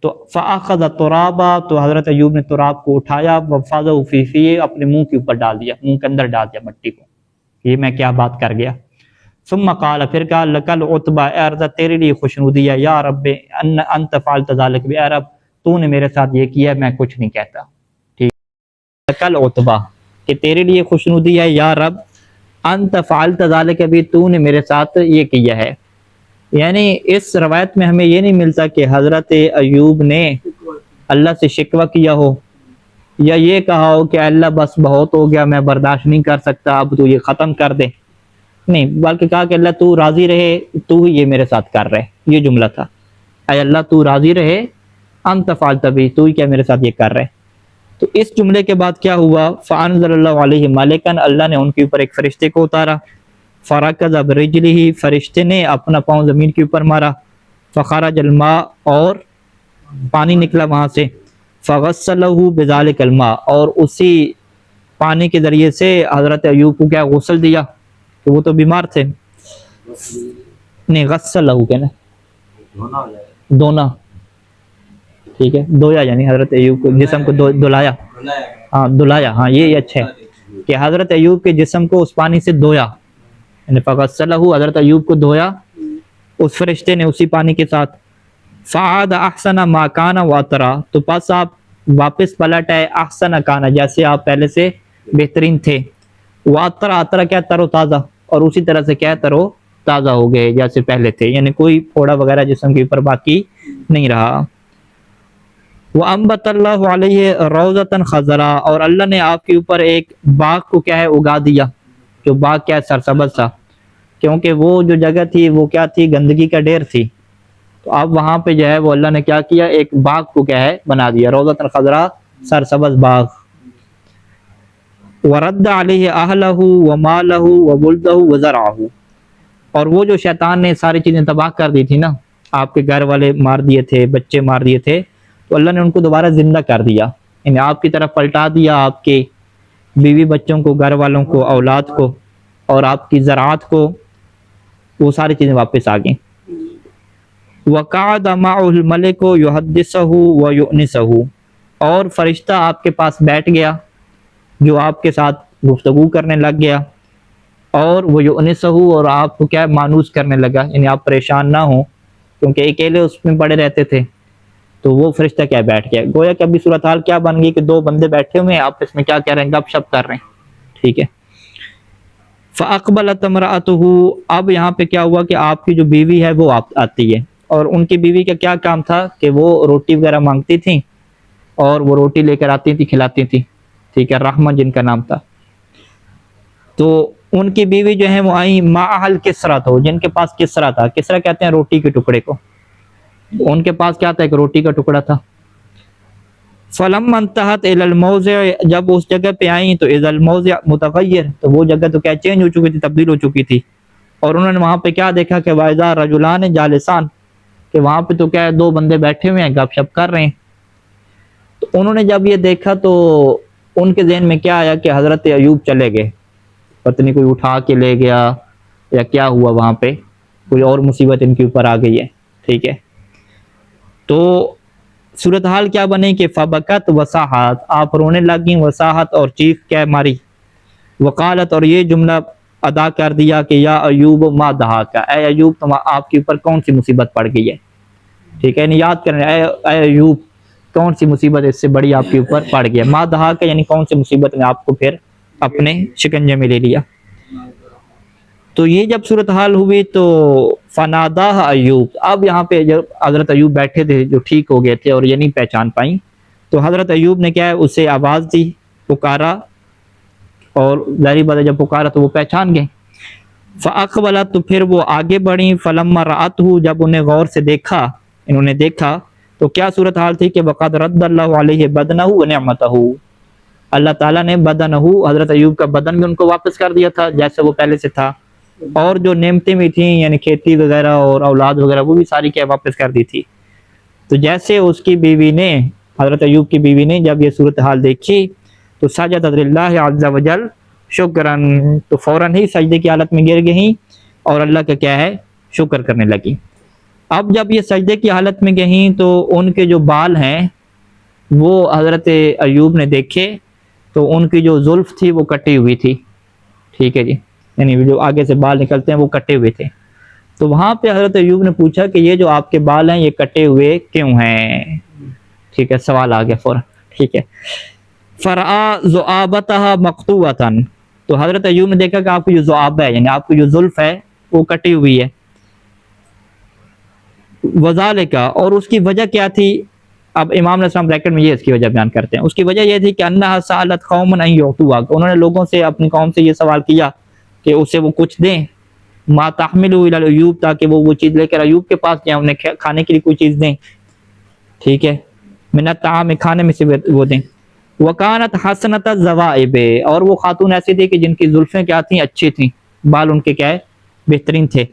تو فاخذ ترابا، تو حضرت ایوب نے تراب کو اٹھایا، وفاضہ فی فیہ، اپنے منہ کے اوپر ڈال دیا، منہ کے اندر ڈال دیا مٹی کو، یہ میں کیا بات کر گیا. ثم قال، پھر کہا، لکل عتبہ، اے عرضہ تیرے لیے خوشنودی ہے، یا رب انت فعلت ذلک، اے رب تو نے میرے ساتھ یہ کیا، میں کچھ نہیں کہتا، ٹھیک. لکل عتبہ، کہ تیرے لیے خوشنودی ہے، یا رب انت فعلت ذلک، بھی تو نے میرے ساتھ یہ کیا ہے. یعنی اس روایت میں ہمیں یہ نہیں ملتا کہ حضرت ایوب نے اللہ سے شکوہ کیا ہو یا یہ کہا ہو کہ اللہ بس بہت ہو گیا، میں برداشت نہیں کر سکتا، اب تو یہ ختم کر دے، نہیں، بلکہ کہا کہ اللہ تو راضی رہے، تو ہی یہ میرے ساتھ کر رہے، یہ جملہ تھا، اے اللہ تو راضی رہے، انت فعلت بھی، تو ہی کیا میرے ساتھ یہ کر رہے. تو اس جملے کے بعد کیا ہوا، فانزل اللہ علیہ ملکن، اللہ نے ان کے اوپر ایک فرشتے کو اتارا، فرکض برجلہ، فرشتے نے اپنا پاؤں زمین کے اوپر مارا، فخرج الماء، اور پانی نکلا وہاں سے، فغسلہ بذلک الماء، اور اسی پانی کے ذریعے سے حضرت ایوب کو کیا غسل دیا، کہ وہ تو بیمار تھے، نہیں غسلہ کہنا، دھونا، ٹھیک ہے، دھویا، یعنی حضرت ایوب کو جسم کو دھلایا، ہاں دھلایا، ہاں یہ اچھا ہے کہ حضرت ایوب کے جسم کو اس پانی سے دھویا، یعنی فغسلہ، حضرت ایوب کو دھویا اس فرشتے نے اسی پانی کے ساتھ. فعاد احسن ما کان واطرا، تو پس آپ واپس پلٹ آئے، احسن کانا، جیسے آپ پہلے سے بہترین تھے، واطرا، اطرا کیا، تر و تازہ، اور اسی طرح سے کیا تر و تازہ ہو گئے جیسے پہلے تھے، یعنی کوئی پھوڑا وغیرہ جسم کے اوپر باقی نہیں رہا. وَأَنبَتَ اللَّهُ عَلَيْهِ رَوْضَةً خَضْرَاءَ، اور اللہ نے آپ کے اوپر ایک باغ کو کیا ہے اگا دیا، جو باغ کیا ہے سرسبز تھا، کیونکہ وہ جو جگہ تھی وہ کیا تھی، گندگی کا ڈھیر تھی، تو اب وہاں پہ جو ہے وہ اللہ نے کیا کیا، ایک باغ کو کیا ہے بنا دیا، روضۃ خضراء، سرسبز باغ۔ وَرَدَّ عَلَيْهِ أَهْلَهُ وَمَالَهُ وَوَلْدَهُ وَزَرْعَهُ، اور وہ جو شیطان نے ساری چیزیں تباہ کر دی تھی نا، آپ کے گھر والے مار دیے تھے، بچے مار دیے تھے، تو اللہ نے ان کو دوبارہ زندہ کر دیا، یعنی آپ کی طرف پلٹا دیا، آپ کے بیوی بچوں کو، گھر والوں کو، اولاد کو، اور آپ کی زراعت کو، وہ ساری چیزیں واپس آ گئیں۔ وَقَعَدَ مَعَهُ الْمَلِكُ يُحَدِّثُهُ وَيُؤْنِسُهُ، اور فرشتہ آپ کے پاس بیٹھ گیا، جو آپ کے ساتھ گفتگو کرنے لگ گیا، اور وہ یؤنسہ، اور آپ کو کیا مانوس کرنے لگا، یعنی آپ پریشان نہ ہوں، کیونکہ اکیلے اس میں پڑے رہتے تھے، تو وہ فرشتہ کیا بیٹھ گیا، گویا کہ ابھی صورتحال کیا بن گئی کہ دو بندے بیٹھے ہوئے ہیں، آپس میں کیا کہہ رہے ہیں، گپ شپ کر رہے ہیں، ٹھیک ہے۔ فَأَقْبَلَتْ امْرَأَتُهُ، اب یہاں پہ کیا ہوا کہ آپ کی جو بیوی ہے وہ آتی ہے، اور ان کی بیوی کا کیا کام تھا کہ وہ روٹی وغیرہ مانگتی تھیں، اور وہ روٹی لے کر آتی تھی، کھلاتی تھی، ٹھیک ہے، رحمہ جن کا نام تھا۔ تو ان کی بیوی جو ہے وہ آئیں مَعَهَا الْكِسْرَةُ، تو جن کے پاس کسرا تھا، کسرا کہتے ہیں روٹی کے ٹکڑے کو، ان کے پاس کیا تھا، ایک روٹی کا ٹکڑا تھا۔ فَلَمَّا انْتَهَتْ إِلَى الْمَوْضِعِ، جب اس جگہ پہ آئیں تو إِذَا الْمَوْضِعُ مُتَغَيِّرٌ، تو وہ جگہ تو کیا چینج ہو چکی تھی، تبدیل ہو چکی تھی، اور انہوں نے وہاں پہ کیا دیکھا کہ وَإِذَا رَجُلَانِ جَالِسَانِ، کہ وہاں پہ تو کیا ہے، دو بندے بیٹھے ہوئے ہیں، گپ شپ کر رہے ہیں۔ تو انہوں نے جب یہ دیکھا تو ان کے ذہن میں کیا آیا کہ حضرت ایوب چلے گئے، پتہ نہیں کوئی اٹھا کے لے گیا یا کیا ہوا، وہاں پہ کوئی اور مصیبت ان کے اوپر آ گئی ہے، ٹھیک ہے۔ تو صورتحال کیا بنے کہ فبکت وصاحت، آپ رونے لگیں، وصاحت، اور چیخ کیا ماری، وقالت، اور یہ جملہ ادا کر دیا کہ یا ایوب ما دہاک، اے ایوب تم آپ کے اوپر کون سی مصیبت پڑ گئی ہے، ٹھیک ہے، یعنی یاد کریں، اے ایوب کون سی مصیبت اس سے بڑی آپ کے اوپر پڑ گئی ہے، ما دہاک یعنی کون سی مصیبت نے آپ کو پھر اپنے شکنجے میں لے لیا۔ تو یہ جب صورتحال ہوئی تو فنادہ ایوب، اب یہاں پہ جب حضرت ایوب بیٹھے تھے جو ٹھیک ہو گئے تھے اور یہ نہیں پہچان پائیں، تو حضرت ایوب نے کیا ہے اسے آواز دی، پکارا، اور ظاہری بات ہے جب پکارا تو وہ پہچان گئے۔ فاقبلت، تو پھر وہ آگے بڑھیں، فلما رأتہ، جب انہیں غور سے دیکھا، انہوں نے دیکھا، تو کیا صورتحال تھی کہ وقد رد اللہ علیہ بدنہ ونعمتہ، اللہ تعالیٰ نے بدنہ، حضرت ایوب کا بدن بھی ان کو واپس کر دیا تھا جیسے وہ پہلے سے تھا، اور جو نعمتیں بھی تھیں یعنی کھیتی وغیرہ اور اولاد وغیرہ وہ بھی ساری کیا واپس کر دی تھی۔ تو جیسے اس کی بیوی نے، حضرت ایوب کی بیوی نے جب یہ صورتحال دیکھی تو سجدت للہ عز وجل شکرن، تو فوراً ہی سجدے کی حالت میں گر گئیں اور اللہ کا کیا ہے شکر کرنے لگی۔ اب جب یہ سجدے کی حالت میں گئیں تو ان کے جو بال ہیں وہ حضرت ایوب نے دیکھے، تو ان کی جو زلف تھی وہ کٹی ہوئی تھی، ٹھیک ہے جی، یعنی جو آگے سے بال نکلتے ہیں وہ کٹے ہوئے تھے۔ تو وہاں پہ حضرت ایوب نے پوچھا کہ یہ جو آپ کے بال ہیں یہ کٹے ہوئے کیوں ہیں، ٹھیک ہے، سوال آ گیا فوراً، ٹھیک ہے۔ فرآ ذؤابتها مقطوعۃ، تو حضرت ایوب نے دیکھا کہ آپ کی جو ذؤاب ہے یعنی آپ کی جو زلف ہے وہ کٹی ہوئی ہے، وذالک، اور اس کی وجہ کیا تھی، اب امام علیہ السلام بریکٹ میں یہ اس کی وجہ بیان کرتے ہیں، اس کی وجہ یہ تھی کہ انہا سالت قوما ان یعطوها، انہوں نے لوگوں سے، اپنی قوم سے یہ سوال کیا کہ اسے وہ کچھ دیں، ما تحملوا الی ایوب، تاکہ وہ چیز لے کر ایوب کے پاس جائیں، انہیں کھانے کے لیے کوئی چیز دیں، ٹھیک ہے، من الطعام، کھانے میں سے وہ دیں۔ وکانت حسنۃ الذوائب، اور وہ خاتون ایسی تھی کہ جن کی زلفیں کیا تھیں، اچھی تھیں، بال ان کے کیا ہے بہترین تھے۔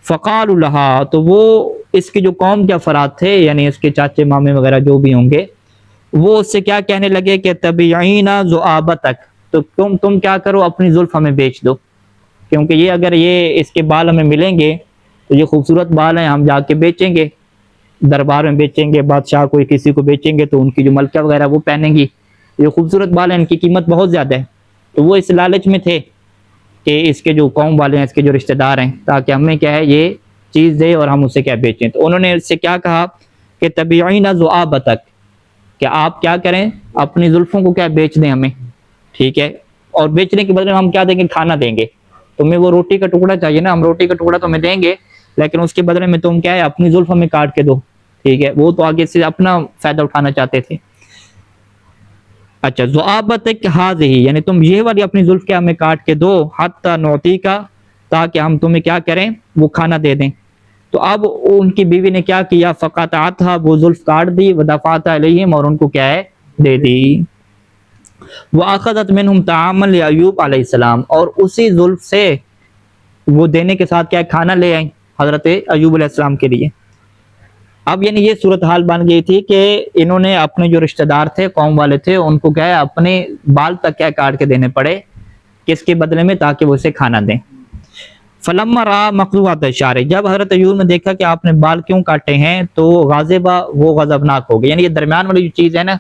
فقالوا لها، تو وہ اس کی جو قوم کے افراد تھے یعنی اس کے چاچے مامے وغیرہ جو بھی ہوں گے، وہ اس سے کیا کہنے لگے کہ تبعینا ذؤابتک، تو تم کیا کرو اپنی زلف ہمیں بیچ دو، کیونکہ یہ اگر یہ اس کے بال ہمیں ملیں گے تو یہ خوبصورت بال ہیں، ہم جا کے بیچیں گے، دربار میں بیچیں گے، بادشاہ کوئی کسی کو بیچیں گے تو ان کی جو ملکہ وغیرہ وہ پہنیں گی، یہ خوبصورت بال ہیں، ان کی قیمت بہت زیادہ ہے۔ تو وہ اس لالچ میں تھے کہ اس کے جو قوم والے ہیں، اس کے جو رشتہ دار ہیں، تاکہ ہمیں کیا ہے یہ چیز دے اور ہم اسے کیا بیچیں۔ تو انہوں نے اس سے کیا کہا کہ تبعینا ذؤابتک، کہ آپ کیا کریں اپنی زلفوں کو کیا بیچ دیں ہمیں، ٹھیک ہے، اور بیچنے کے بدلے میں ہم کیا دیں گے، کھانا دیں گے، تمہیں وہ روٹی کا ٹکڑا چاہیے نا، ہم روٹی کا ٹکڑا تمہیں دیں گے، لیکن اس کے بدلے میں تم کیا ہے اپنی زلف ہمیں کاٹ کے دو، ٹھیک ہے، وہ تو آگے سے اپنا فائدہ اٹھانا چاہتے تھے. اچھا ذؤابتک ہذہ، یعنی تم یہ والی اپنی زلف کیا ہمیں کاٹ کے دو، حتی نعطی کا، تاکہ ہم تمہیں کیا کریں، وہ کھانا دے دیں. تو اب ان کی بیوی نے کیا کیا، فقطعتھا، وہ زلف کاٹ دی، ودفعت الیہم، اور ان کو کیا ہے دے دی. واخذت منہم طعاما لایوب علیہ السلام، اور اسی زلف سے وہ دینے کے ساتھ کیا ہے، کھانا لے آئیں حضرت ایوب علیہ السلام کے لیے. اب یعنی یہ صورتحال بن گئی تھی کہ انہوں نے اپنے جو رشتہ دار تھے، قوم والے تھے، ان کو کیا ہے اپنے بال تک کیا کاٹ کے دینے پڑے، کس کے بدلے میں، تاکہ وہ اسے کھانا دیں. فلما را مقطوعۃ الشعر، جب حضرت ایوب نے دیکھا کہ آپ نے بال کیوں کاٹے ہیں، تو غاضبہ، وہ غضبناک ہو گئے. یعنی یہ درمیان والی جو چیز ہے نا،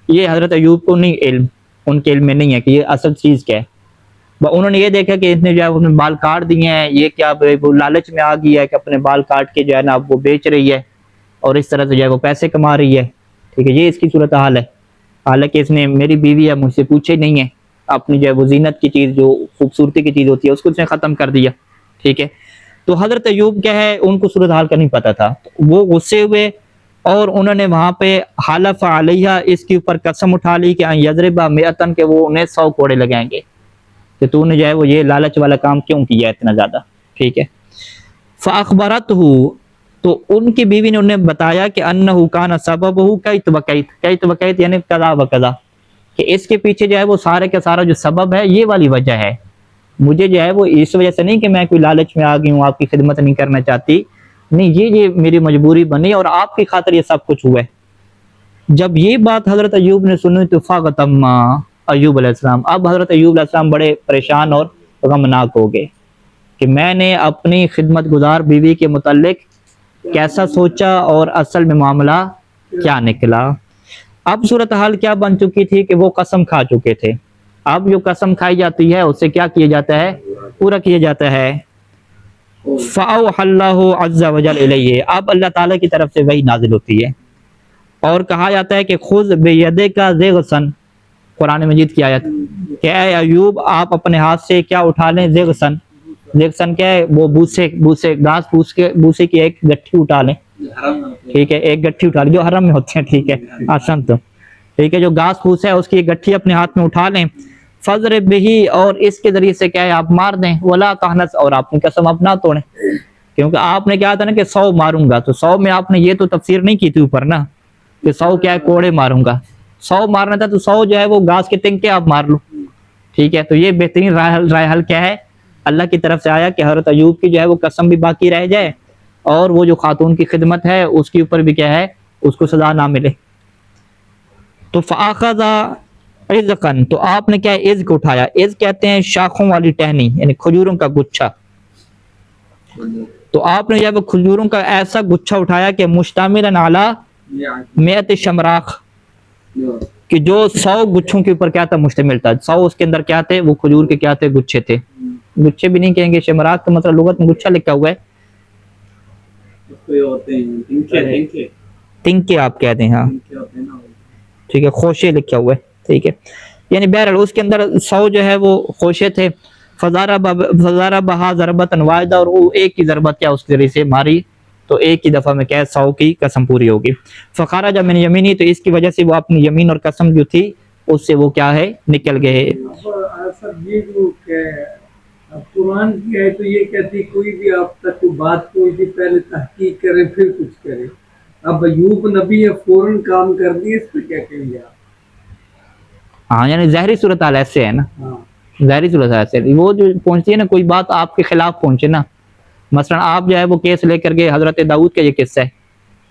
یہ حضرت ایوب کو نہیں علم، ان کے علم میں نہیں ہے کہ یہ اصل چیز کیا ہے. انہوں نے یہ دیکھا کہ اس نے جو ہے اپنے بال کاٹ دیے ہیں، یہ کیا وہ لالچ میں آ گئی ہے کہ اپنے بال کاٹ کے جو ہے نا اب وہ بیچ رہی ہے، اور اس طرح سے جو ہے وہ پیسے کما رہی ہے. ٹھیک ہے، یہ اس کی صورتحال ہے. حالانکہ اس نے، میری بیوی ہے، مجھ سے پوچھے نہیں ہے، اپنی جو ہے وہ زینت کی چیز، جو خوبصورتی کی چیز ہوتی ہے، اس کو اس نے ختم کر دیا. ٹھیک ہے، تو حضرت ایوب کیا ہے، ان کو صورتحال کا نہیں پتہ تھا. وہ غصے ہوئے اور انہوں نے وہاں پہ حلف علیہ، اس کے اوپر قسم اٹھا لی کہ یضربا مئتن، کہ وہ انہیں 100 کوڑے لگائیں گے کہ تو نے جو ہے وہ یہ لالچ والا کام کیوں کیا اتنا زیادہ. ٹھیک ہے، فاخبرتہ، تو ان کی بیوی نے انہیں بتایا کہ انہ کان سببہ کیت وکیت، کیت وکیت یعنی قضا وقضا، کہ اس کے پیچھے جو ہے وہ سارے کا سارا جو سبب ہے، یہ والی وجہ ہے. مجھے جو ہے وہ اس وجہ سے نہیں کہ میں کوئی لالچ میں آ گئی ہوں، آپ کی خدمت نہیں کرنا چاہتی، نہیں، یہ میری مجبوری بنی اور آپ کی خاطر یہ سب کچھ ہوا ہے. جب یہ بات حضرت ایوب نے سنی تو فاغتم ایوب علیہ السلام، اب حضرت ایوب علیہ السلام بڑے پریشان اور غمناک ہو گئے کہ میں نے اپنی خدمت گزار بیوی کے متعلق کیسا سوچا اور اصل میں معاملہ کیا نکلا. اب صورتحال کیا بن چکی تھی کہ وہ قسم کھا چکے تھے. اب جو قسم کھائی جاتی ہے اسے کیا کیا جاتا ہے، پورا کیا جاتا ہے. فَأَوْحَى اللَّهُ عَزَّ وَجَلَ إِلَيْهِ، اب اللہ تعالیٰ کی طرف سے وحی نازل ہوتی ہے اور کہا جاتا ہے کہ خُذْ بِيَدِكَ ذِغْسًا، قرآن مجید کی آیت کہ اے ایوب آپ اپنے ہاتھ سے کیا اٹھا لیں، ذغسن، ذغسن کیا ہے، وہ بوسے گھاس بوسے کی ایک گٹھی اٹھا لیں. ٹھیک ہے، ایک گٹھی اٹھا لیں جو حرم میں ہوتے ہیں. ٹھیک ہے، آسان تو ٹھیک ہے، جو گھاس پھوس ہے اس کی ایک گٹھی اپنے ہاتھ میں اٹھا لیں. فضرب بہی، اور اس کے ذریعے سے کیا ہے آپ مار دیں. ولا تحنث، اور آپ نے قسم اپنا توڑیں، کیونکہ آپ نے کیا تھا نا کہ 100 ماروں گا، تو 100 میں آپ نے یہ تو تفسیر نہیں کی تھی اوپر نا کہ 100 کیا ہے کوڑے ماروں گا. 100 مارنا تھا تو 100 جو ہے وہ گھاس کے تنکے آپ مار لو. ٹھیک ہے، تو یہ بہترین رائے حل کیا ہے، اللہ کی طرف سے آیا کہ حضرت ایوب کی جو ہے وہ قسم بھی باقی رہ جائے اور وہ جو خاتون کی خدمت ہے اس کے اوپر بھی کیا ہے، اس کو سزا نہ ملے. تو فاخذ عذقاً، تو آپ نے کیا ہے عذق اٹھایا. عذق کہتے ہیں شاخوں والی ٹہنی، یعنی کھجوروں کا گچھا. تو آپ نے جب کھجوروں کا ایسا گچھا اٹھایا کہ مشتمل علی 100 شمراخ، کہ جو 100 گچھوں کے اوپر کیا تھا، مشتمل تھا. 100 اس کے اندر کیا تھے، وہ کھجور کے کیا تھے، گچھے تھے. گچھے بھی نہیں کہیں گے، شمراخ کا مطلب لغت میں گچھا لکھا ہوا ہے، تنکے آپ کہتے ہیں. ہاں ٹھیک ہے، خوشے لکھا ہوا ہے. ٹھیک ہے، یعنی بہرحال اس کے اندر 100 جو ہے وہ خوشے تھے. فضربها ضربۃ واحدہ، اور وہ ایک کی ضربت کیا اس کے ذریعے سے ماری، تو ایک ہی دفعہ میں کیا 100 کی قسم پوری ہوگی. فخرج من یمینی، تو اس کی وجہ سے وہ اپنی یمین اور قسم جو تھی اس سے وہ کیا ہے نکل گئے. قرآن کی ہے تو یہ کہتی کوئی بھی آپ تک بات کوئی بھی پہلے تحقیق کرے پھر کچھ کرے. اب ایوب نبی ہے فوراً کام کر دیے، اس پہ کیا کہیں گے آپ؟ ہاں، یعنی ظاہری صورتحال ایسے ہے نا، ظاہری صورتحال ایسے ہے. وہ جو پہنچتی ہے نا، کوئی بات آپ کے خلاف پہنچے نا، مثلا آپ جو ہے وہ کیس لے کر گئے، حضرت داؤد کا یہ قصہ ہے.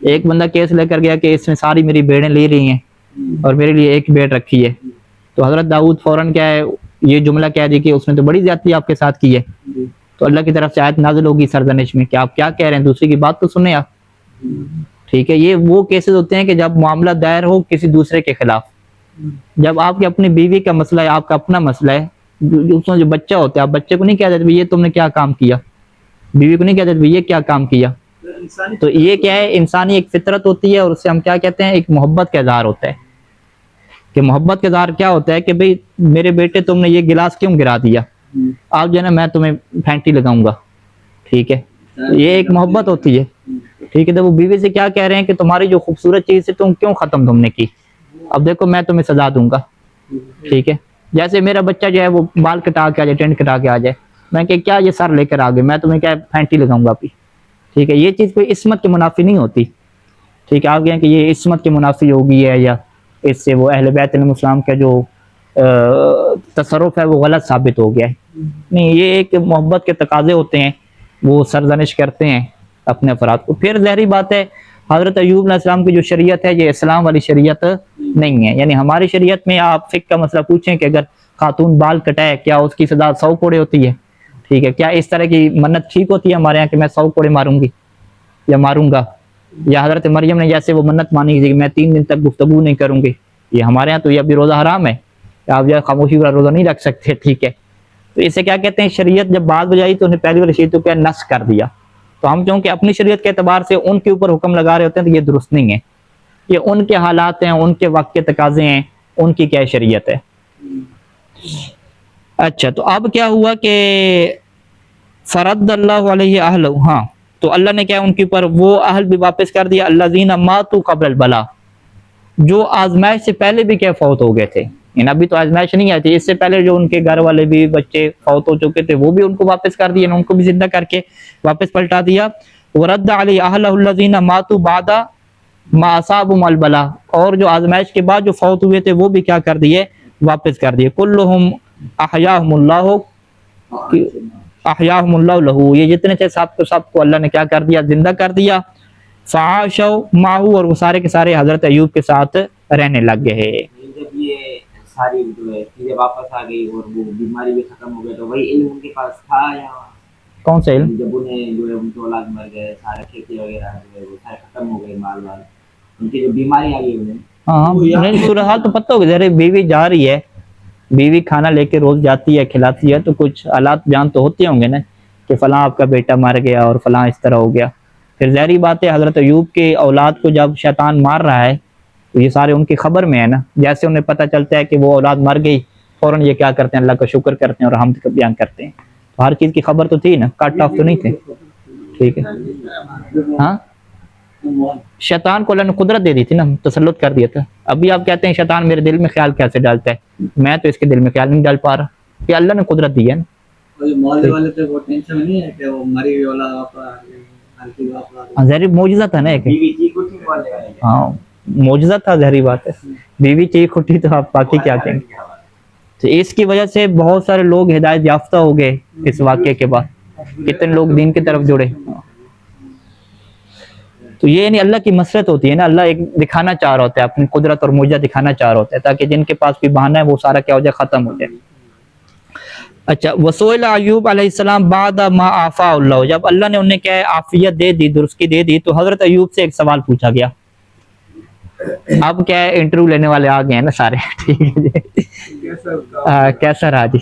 ایک بندہ کیس لے کر گیا کہ اس نے ساری میری بھیڑیں لے رہی ہیں اور میرے لیے ایک بھیڑ رکھی ہے. تو حضرت داؤد فوراً کیا ہے یہ جملہ کہہ دی کہ اس نے تو بڑی زیادتی آپ کے ساتھ کی ہے. تو اللہ کی طرف سے آیت نازل ہوگی سرزنش میں کہ آپ کیا کہہ رہے ہیں، دوسری کی بات تو سنیں آپ. ٹھیک ہے، یہ وہ کیسز ہوتے ہیں کہ جب معاملہ دائر ہو کسی دوسرے کے خلاف. جب آپ کی اپنی بیوی کا مسئلہ ہے، آپ کا اپنا مسئلہ ہے، اس میں جو بچہ ہوتا ہے، آپ بچے کو نہیں کہہ دیتے یہ تم نے کیا کام کیا، بیوی کو نہیں کہہ دیتے یہ کیا کام کیا. تو یہ کیا ہے، انسانی ایک فطرت ہوتی ہے، اور اس سے ہم کیا کہتے ہیں، ایک محبت کا اظہار ہوتا ہے. کہ محبت کا اظہار کیا ہوتا ہے کہ بھئی میرے بیٹے تم نے یہ گلاس کیوں گرا دیا، آپ جو ہے نا میں تمہیں پھینٹی لگاؤں گا. ٹھیک ہے، یہ ایک محبت ہوتی ہے. ٹھیک ٹھیک ہے، تو وہ بیوی سے کیا کہہ رہے ہیں کہ تمہاری جو خوبصورت چیز ہے تم کیوں ختم تم نے کی، اب دیکھو میں تمہیں سزا دوں گا. ٹھیک ہے، جیسے میرا بچہ جو ہے وہ بال کٹا کے آ جائے، ٹینٹ کٹا کے آ جائے، میں کہ کیا یہ سر لے کر آ گئے، میں تمہیں کیا پھینٹی لگاؤں گا ابھی. ٹھیک ہے، یہ چیز کوئی عصمت کے منافی نہیں ہوتی. ٹھیک ہے، آپ کہیں کہ یہ عصمت کے منافی ہوگی ہے، یا اس سے وہ اہل بیت علیہ السلام کا جو تصرف ہے وہ غلط ثابت ہو گیا ہے. نہیں، یہ ایک محبت کے تقاضے ہوتے ہیں، وہ سرزنش کرتے ہیں اپنے افراد کو. پھر ظاہری بات ہے حضرت ایوب علیہ السلام کی جو شریعت ہے یہ اسلام والی شریعت نہیں ہے. یعنی ہماری شریعت میں آپ فقہ کا مسئلہ پوچھیں کہ اگر خاتون بال کٹائے کیا اس کی سزا 100 کوڑے ہوتی ہے؟ ٹھیک ہے، کیا اس طرح کی منت ٹھیک ہوتی ہے ہمارے یہاں کہ میں 100 کوڑے ماروں گی یا ماروں گا؟ یا حضرت مریم نے جیسے وہ منت مانی تھی کہ میں 3 دن تک گفتگو نہیں کروں گی، یہ ہمارے یہاں تو یہ ابھی روزہ حرام ہے، آپ جو ہے خاموشی والا روزہ نہیں رکھ سکتے. ٹھیک ہے، تو اسے کیا کہتے ہیں، شریعت جب بات بجائی تو انہیں پہلی والی شریعت کو کیا نسخ کر دیا. تو ہم چونکہ اپنی شریعت کے اعتبار سے ان کے اوپر حکم لگا رہے ہوتے ہیں تو یہ درست نہیں ہے. یہ ان کے حالات ہیں، ان کے وقت کے تقاضے ہیں، ان کی کیا شریعت ہے. اچھا، تو اب کیا ہوا کہ فرد اللہ علیہ اہل، ہاں تو اللہ نے کیا ان کے اوپر وہ اہل بھی واپس کر دیا، الذین ماتوا قبل البلاء، جو آزمائش سے پہلے بھی کیا فوت ہو گئے تھے. یعنی ابھی تو آزمائش نہیں آئی تھی، اس سے پہلے جو ان کے گھر والے بھی بچے فوت ہو چکے تھے وہ بھی ان کو واپس کر دیا، ان کو بھی زندہ کر کے واپس پلٹا دیا. ورد علی اہلہ الذین ماتوا بعد ما اصابهم البلاء، اور جو آزمائش کے بعد جو فوت ہوئے تھے وہ بھی کیا کر دیے، واپس کر دیے. کلہم احیاہم اللہ، احیاہم اللہ لہو، یہ جتنے تھے سب کو اللہ نے کیا کر دیا، زندہ کر دیا. فعاشوا معہ، اور وہ سارے کے سارے حضرت ایوب کے ساتھ رہنے لگ گئے. جب یہ ساری جو ہے چیزیں واپس آ گئی اور وہ بیماری بھی ختم ہو گئی تو وہی علم ان کے پاس تھا یا کون سا علم؟ جب انہیں جو ہے ان کے اولاد مر گئے، سارے کھیتی وغیرہ جو ہے وہ سارے ختم ہو گئے، مال وال، ان کی جو بیماری آ گئی انہیں. ہاں صورتحال تو پتہ ہوگی، ذرا بیوی جا رہی ہے، بیوی کھانا لے کے روز جاتی ہے کھلاتی ہے، تو کچھ حالات جان تو ہوتے ہوں گے نا کہ فلاں آپ کا بیٹا مر گیا اور فلاں اس طرح ہو گیا. پھر ظاہری بات ہے حضرت ایوب کے اولاد کو جب شیطان مار رہا ہے تو یہ سارے ان کی خبر میں ہے نا، جیسے انہیں پتہ چلتا ہے کہ وہ اولاد مر گئی فوراً یہ کیا کرتے ہیں، اللہ کا شکر کرتے ہیں اور حمد کا بیان کرتے ہیں. تو ہر چیز کی خبر تو تھی نا، کٹ آف تو نہیں تھے. ٹھیک ہے، ہاں شیطان کو اللہ نے قدرت دے دی تھی نا، تسلط کر دیا تھا. ابھی آپ کہتے ہیں شیطان میرے دل میں خیال کیسے ڈالتا ہے، میں تو اس کے دل میں خیال نہیں ڈال پا رہا، کہ اللہ نے قدرت دی ہے نا. محلے والے پہ وہ ٹینشن نہیں ہے کہ وہ مری ہوئی اولاد واپس ظاہری معجزہ تھا نا ایک، بیوی چیخ اٹھی والے والے ہاں معجزہ تھا، ظاہری بات ہے. بیوی چیخ اٹھی تو آپ باقی کیا کہیں گے. تو اس کی وجہ سے بہت سارے لوگ ہدایت یافتہ ہو گئے اس واقعے کے بعد، کتنے لوگ دین کی طرف جڑے. تو یہ یعنی اللہ کی مسرت ہوتی ہے نا، اللہ ایک دکھانا چاہ رہا ہوتا ہے، اپنی قدرت اور معجزہ دکھانا چاہ رہا ہوتا ہے تاکہ جن کے پاس بھی بہانہ ہے وہ سارا کیا ہو جائے، ختم ہو جائے. اچھا، وسئل ایوب علیہ السلام بعد ما عافا اللہ، جب اللہ نے انہیں کیا عافیت دے دی، درستی دے دی، تو حضرت ایوب سے ایک سوال پوچھا گیا. اب کیا ہے، انٹرویو لینے والے آ گئے ہیں نا سارے. ٹھیک ہے جی، کیسا رہا جی؟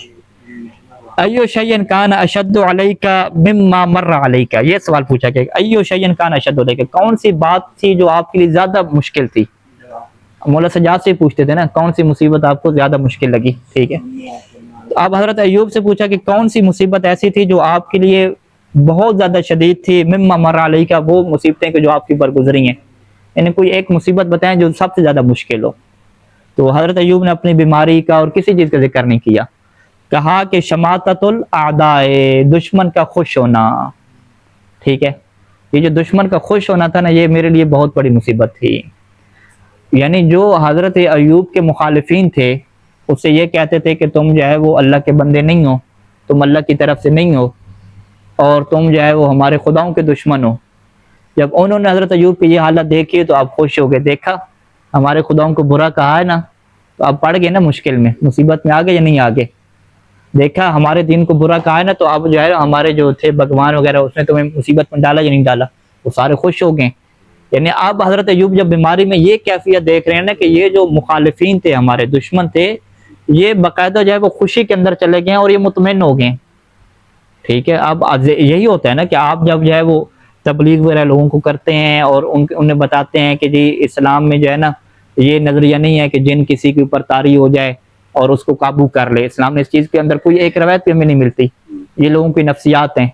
ایو شیئن کان اشد علیک مما مر علیک، یہ سوال پوچھا گیا. ایو شیئن کان اشد علیک، کون سی بات تھی جو آپ کے لیے زیادہ مشکل تھی؟ مولا سجاد سے پوچھتے تھے نا کون سی مصیبت آپ کو زیادہ مشکل لگی. ٹھیک ہے، تو اب حضرت ایوب سے پوچھا کہ کون سی مصیبت ایسی تھی جو آپ کے لیے بہت زیادہ شدید تھی، مما مر علیک، وہ مصیبتیں کہ جو آپ کے اوپر گزری ہیں، یعنی کوئی ایک مصیبت بتائیں جو سب سے زیادہ مشکل ہو. تو حضرت ایوب نے اپنی بیماری کا اور کسی چیز کا ذکر نہیں کیا، کہا کہ شماتت الاعداء، دشمن کا خوش ہونا. ٹھیک ہے، یہ جو دشمن کا خوش ہونا تھا نا، یہ میرے لیے بہت بڑی مصیبت تھی. یعنی جو حضرت ایوب کے مخالفین تھے اس سے یہ کہتے تھے کہ تم جو ہے وہ اللہ کے بندے نہیں ہو، تم اللہ کی طرف سے نہیں ہو، اور تم جو ہے وہ ہمارے خداؤں کے دشمن ہو. جب انہوں نے حضرت ایوب کی یہ حالت دیکھی تو آپ خوش ہو گئے، دیکھا ہمارے خداؤں کو برا کہا ہے نا، تو آپ پڑ گئے نا مشکل میں، مصیبت میں آگے یا نہیں آگے. دیکھا ہمارے دین کو برا کہا ہے نا، تو آپ جو ہے ہمارے جو تھے بھگوان وغیرہ اس نے تمہیں مصیبت میں ڈالا یا نہیں ڈالا، وہ سارے خوش ہو گئے. یعنی آپ حضرت ایوب جب بیماری میں یہ کیفیت دیکھ رہے ہیں نا کہ یہ جو مخالفین تھے، ہمارے دشمن تھے، یہ باقاعدہ جو ہے وہ خوشی کے اندر چلے گئے ہیں اور یہ مطمئن ہو گئے. ٹھیک ہے، اب یہی ہوتا ہے نا کہ آپ جب جو ہے وہ تبلیغ وغیرہ لوگوں کو کرتے ہیں اور انہیں بتاتے ہیں کہ جی اسلام میں جو ہے نا یہ نظریہ نہیں ہے کہ جن کسی کے اوپر طاری ہو جائے اور اس کو قابو کر لے. اسلام نے اس چیز کے اندر کوئی ایک روایت بھی ہمیں نہیں ملتی، یہ لوگوں کی نفسیات ہیں.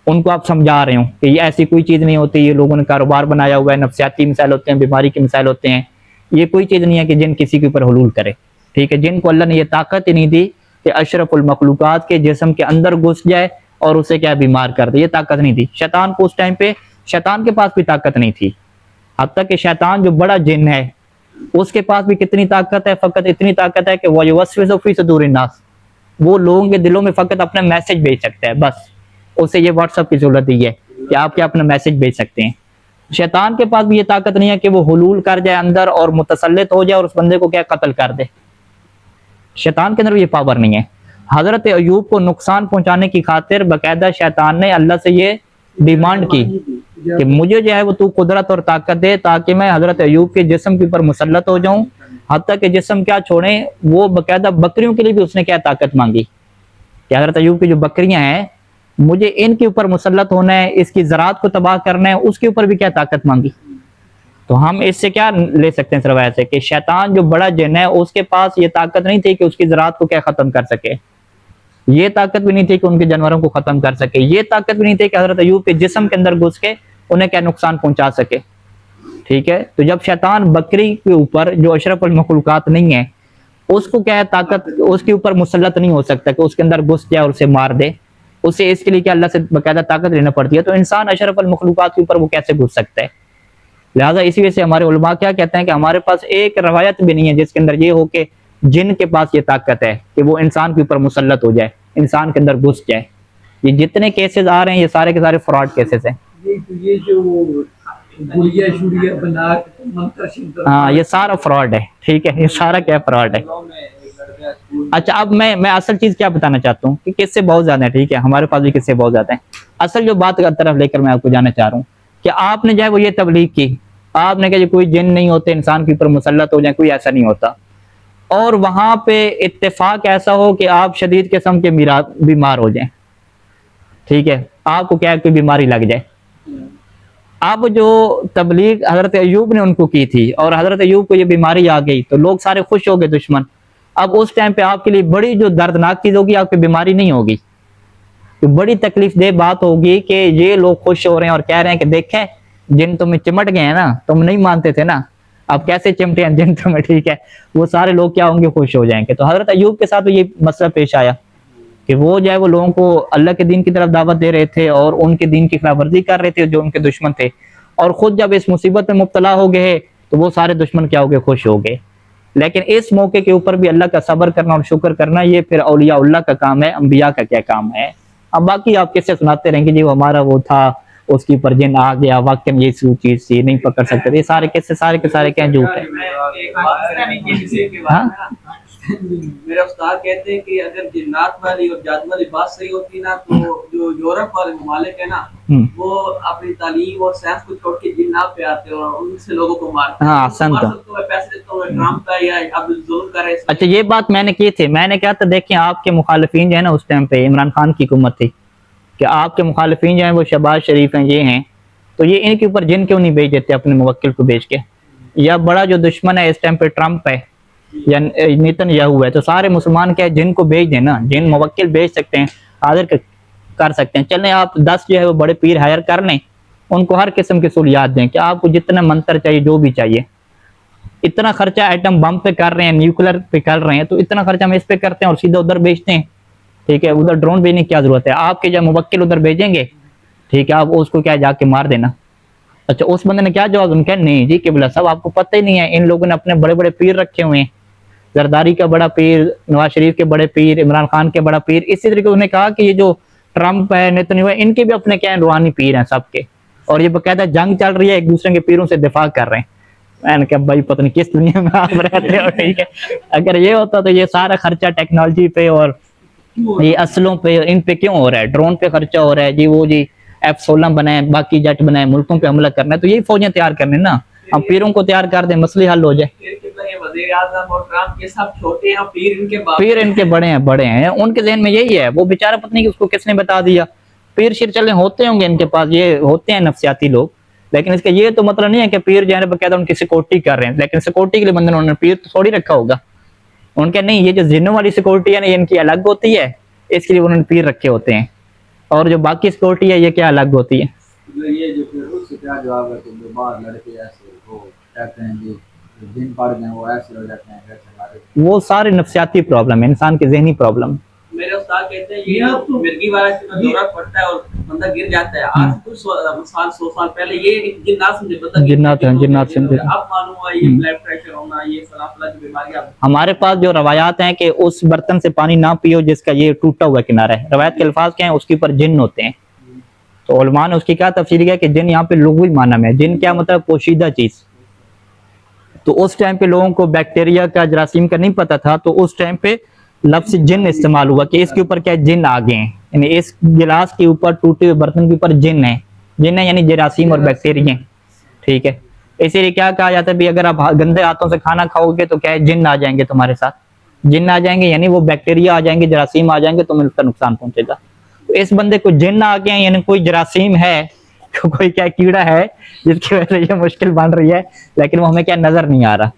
ان کو آپ سمجھا رہے ہوں کہ یہ ایسی کوئی چیز نہیں ہوتی, یہ لوگوں نے کاروبار بنایا ہوا ہے, نفسیاتی مسائل ہوتے ہیں, بیماری کے مسائل ہوتے ہیں, یہ کوئی چیز نہیں ہے کہ جن کسی کے اوپر حلول کرے. ٹھیک ہے, جن کو اللہ نے یہ طاقت ہی نہیں دی کہ اشرف المخلوقات کے جسم کے اندر گھس جائے اور اسے کیا بیمار کر دے, یہ طاقت نہیں دی. شیطان کو اس ٹائم پہ, شیطان کے پاس بھی طاقت نہیں تھی, حتیٰ کہ شیطان جو بڑا جن ہے اس کے پاس بھی کتنی طاقت ہے, فقط اتنی طاقت ہے کہ وہ یوسوس فی صدور الناس, وہ لوگوں کے دلوں میں فقط اپنا میسج بھیج سکتا ہے, بس اسے یہ واٹس ایپ کی ضرورت دی ہے کہ آپ کیا اپنا میسج بھیج سکتے ہیں. شیطان کے پاس بھی یہ طاقت نہیں ہے کہ وہ حلول کر جائے اندر اور متسلط ہو جائے اور اس بندے کو کیا قتل کر دے. شیطان کے اندر یہ پاور نہیں ہے. حضرت ایوب کو نقصان پہنچانے کی خاطر باقاعدہ شیطان نے اللہ سے یہ ڈیمانڈ کی کہ مجھے جو ہے وہ تو قدرت اور طاقت دے تاکہ میں حضرت ایوب کے جسم کے اوپر مسلط ہو جاؤں. حتیٰ کہ جسم کیا چھوڑیں, وہ باقاعدہ بکریوں کے لیے بھی اس نے کیا طاقت مانگی کہ حضرت ایوب کی جو بکریاں ہیں مجھے ان کے اوپر مسلط ہونا ہے, اس کی زراعت کو تباہ کرنا ہے, اس کے اوپر بھی کیا طاقت مانگی. تو ہم اس سے کیا لے سکتے ہیں روایت سے کہ شیطان جو بڑا جن ہے اس کے پاس یہ طاقت نہیں تھی کہ اس کی زراعت کو کیا ختم کر سکے, یہ طاقت بھی نہیں تھی کہ ان کے جانوروں کو ختم کر سکے, یہ طاقت بھی نہیں تھی کہ حضرت ایوب کے جسم کے اندر گھس کے انہیں کیا نقصان پہنچا سکے. ٹھیک ہے, تو جب شیطان بکری کے اوپر جو اشرف المخلوقات نہیں ہے اس کو کیا ہے طاقت, اس کے اوپر مسلط نہیں ہو سکتا کہ اس کے اندر گھس جائے اور اسے مار دے, اسے اس کے لیے کیا اللہ سے باقاعدہ طاقت لینا پڑتی ہے. تو انسان اشرف المخلوقات کے اوپر وہ کیسے گھس سکتا ہے؟ لہٰذا اسی وجہ سے ہمارے علماء کیا کہتے ہیں کہ ہمارے پاس ایک روایت بھی نہیں ہے جس کے اندر یہ ہو کہ جن کے پاس یہ طاقت ہے کہ وہ انسان کے اوپر مسلط ہو جائے, انسان کے اندر گھس جائے. یہ جتنے کیسز آ رہے ہیں یہ سارے کے سارے فراڈ کیسز ہیں. یہ جو گڑیا شڑیا بنا کے منتر شنتر, ہاں یہ سارا فراڈ ہے. ٹھیک ہے, یہ سارا کیا فراڈ ہے. اچھا اب میں اصل چیز کیا بتانا چاہتا ہوں کہ قصے بہت زیادہ ہیں. ٹھیک ہے, ہمارے پاس بھی قصے بہت زیادہ ہیں. اصل جو بات کا طرف لے کر میں آپ کو جانا چاہ رہا ہوں کہ آپ نے جو ہے وہ یہ تبلیغ کی, آپ نے کہا کہ کوئی جن نہیں ہوتے انسان کے اوپر مسلط ہو جائیں, کوئی ایسا نہیں ہوتا, اور وہاں پہ اتفاق ایسا ہو کہ آپ شدید قسم کے بیمار ہو جائیں. ٹھیک ہے, آپ کو کیا کوئی بیماری لگ جائے. اب جو تبلیغ حضرت ایوب نے ان کو کی تھی اور حضرت ایوب کو یہ بیماری آ گئی تو لوگ سارے خوش ہو گئے دشمن. اب اس ٹائم پہ آپ کے لیے بڑی جو دردناک چیز ہوگی, آپ کی بیماری نہیں ہوگی, تو بڑی تکلیف دہ بات ہوگی کہ یہ لوگ خوش ہو رہے ہیں اور کہہ رہے ہیں کہ دیکھیں جن تمہیں چمٹ گئے ہیں نا, تم نہیں مانتے تھے نا, اب کیسے چمٹے ہیں جن تمہیں. ٹھیک ہے, وہ سارے لوگ کیا ہوں گے, خوش ہو جائیں گے. تو حضرت ایوب کے ساتھ یہ مسئلہ پیش آیا کہ وہ جو ہے وہ لوگوں کو اللہ کے دین کی طرف دعوت دے رہے تھے اور ان کے دین کی خلاف ورزی کر رہے تھے جو ان کے دشمن تھے, اور خود جب اس مصیبت میں مبتلا ہو گئے تو وہ سارے دشمن کیا ہو گئے, خوش ہو گئے. لیکن اس موقع کے اوپر بھی اللہ کا صبر کرنا اور شکر کرنا یہ پھر اولیاء اللہ کا کام ہے, انبیاء کا کیا کام ہے. اب باقی آپ کیسے سناتے رہیں گے جی وہ ہمارا وہ تھا, اس کی پر جن آ گیا, واقعی میں یہ چیز تھی, نہیں پکڑ سکتے تھے, یہ سارے کیسے سارے کے سارے کیا جھوٹ ہے. میرے استاد کہتے ہیں کہ اگر جنات والی اور جادو والی بات صحیح ہوتی نا تو جو یورپ والے ممالک ہیں نا وہ اپنی تعلیم اور سائنس کو چھوڑ کے جنات پہ آتے ہیں اور ان سے لوگوں کو مارتے ہیں. ہاں سنتا پیسے دیتا ہوں ڈرام کا یا اب ظلم کر رہے ہیں. اچھا یہ بات میں نے کی تھی, میں نے کہا تھا دیکھیں آپ کے مخالفین جو ہے نا اس ٹائم پہ عمران خان کی حکومت تھی کہ آپ کے مخالفین جو ہیں وہ شہباز شریف ہیں, یہ ہیں, تو یہ ان کے اوپر جن کیوں نہیں بھیج دیتے اپنے موکل کو بھیج کے. یا بڑا جو دشمن ہے اس ٹائم پہ ٹرمپ ہے یا نیتن یاہو ہے, تو سارے مسلمان کیا جن کو بھیج دیں نا, جن موکل بھیج سکتے ہیں, حاضر کر سکتے ہیں. چلیں آپ 10 جو ہے وہ بڑے پیر ہائر کر لیں, ان کو ہر قسم کی سہولیات دیں کہ آپ کو جتنا منتر چاہیے جو بھی چاہیے. اتنا خرچہ ایٹم بم پہ کر رہے ہیں, نیوکلر پہ کر رہے ہیں, تو اتنا خرچہ ہم اس پہ کرتے ہیں اور سیدھا ادھر بیچتے ہیں. ٹھیک ہے, ادھر ڈرون بھیجنے کی کیا ضرورت ہے, آپ کے جب موکل ادھر بھیجیں گے, ٹھیک ہے, آپ اس کو کیا جا کے مار دینا. اچھا اس بندے نے کیا جواب ان کا, نہیں جی قبلہ صاحب آپ کو پتہ ہی نہیں ہے, ان لوگوں نے اپنے بڑے بڑے پیر رکھے ہوئے ہیں, زرداری کا بڑا پیر, نواز شریف کے بڑے پیر, عمران خان کے بڑا پیر. اسی طریقے انہوں نے کہا کہ یہ جو ٹرمپ ہے, نیتن ہے, ان کے بھی اپنے کیا روحانی پیر ہیں سب کے, اور یہ باقاعدہ جنگ چل رہی ہے, ایک دوسرے کے پیروں سے دفاع کر رہے ہیں. میں نے کہا بھائی پتہ نہیں کس دنیا میں آپ رہتے ہو. ٹھیک ہے, اگر یہ ہوتا تو یہ سارا خرچہ ٹیکنالوجی پہ اور یہ اسلحوں پہ, ان پہ کیوں ہو رہا ہے, ڈرون پہ خرچہ ہو رہا ہے جی, وہ جی F-16 بنائے, باقی جٹ بنائے, ملکوں پہ حملہ کرنا ہے, تو یہی فوجیں تیار کرنے نا, ہم پیروں کو تیار کر دیں, مسئلے حل ہو جائے. پیر ان کے بڑے ہیں, ان کے ذہن میں یہی ہے, وہ بیچارہ پتہ نہیں کہ اس کو کس نے بتا دیا. پیر شیر چلے ہوتے ہوں گے ان کے پاس, یہ ہوتے ہیں نفسیاتی لوگ, لیکن اس کا یہ تو مطلب نہیں ہے کہ پیر جو ہے باقاعدہ ان کی سیکورٹی کر رہے ہیں. لیکن سیکورٹی کے لیے بندے انہوں نے پیر تو تھوڑی رکھا ہوگا, ان کے نہیں, یہ جو جنوں والی سیکورٹی ہے نا ان کی الگ ہوتی ہے, اس کے لیے انہوں نے پیر رکھے ہوتے ہیں. اور جو باقی سیکورٹی ہے یہ کیا الگ ہوتی ہے. یہ جو پھر اس سے کیا جواب ہے کہ جو باہر لڑکے ایسے وہ کہتے ہیں جی دن پڑ گئے وہ ایسے ہو جاتے ہیں ویسے ہمارے وہ سارے نفسیاتی پرابلم ہے، انسان کے ذہنی پرابلم. میرے استاد کہتے ہیں یہ تو مرغی والا کا دورہ پڑتا ہے اور بندہ گر جاتا ہے. آج کچھ سال 100 سال پہلے یہ جنات سمجھے بندہ جنات سمجھے. اب معلوم ہوا یہ بلڈ پریشر ہونا یہ فلاں فلاں بیماریاں. ہمارے پاس جو روایات ہیں کہ اس برتن سے پانی نہ پیو جس کا یہ ٹوٹا ہوا کنارہ ہے. روایت کے الفاظ کیا ہیں؟ اس کے اوپر جن ہوتے ہیں. تو علماء نے اس کی کیا تفسیر کیا کہ جن یہاں پہ لغوی معنی میں، جن کیا مطلب پوشیدہ چیز. تو اس ٹائم پہ لوگوں کو بیکٹیریا کا جراثیم کا نہیں پتا تھا، تو اس ٹائم پہ لفظ جن استعمال ہوا کہ اس کے اوپر کیا جن آ گئے ہیں، یعنی اس گلاس کے اوپر ٹوٹے ہوئے برتن کے اوپر جن ہے. جن ہے یعنی جراثیم اور بیکٹیریا. ٹھیک ہے، اسی لیے کیا کہا جاتا ہے بھی اگر آپ گندے ہاتھوں سے کھانا کھاؤ گے تو کیا ہے جن آ جائیں گے تمہارے ساتھ. جن آ جائیں گے یعنی وہ بیکٹیریا آ جائیں گے، جراثیم آ جائیں گے، تمہیں اس کا نقصان پہنچے گا. تو اس بندے کو جن آ گئے ہیں یعنی کوئی جراثیم ہے، کوئی کیا کیڑا ہے جس کی وجہ سے یہ مشکل بن رہی ہے، لیکن وہ ہمیں کیا نظر نہیں آ رہا.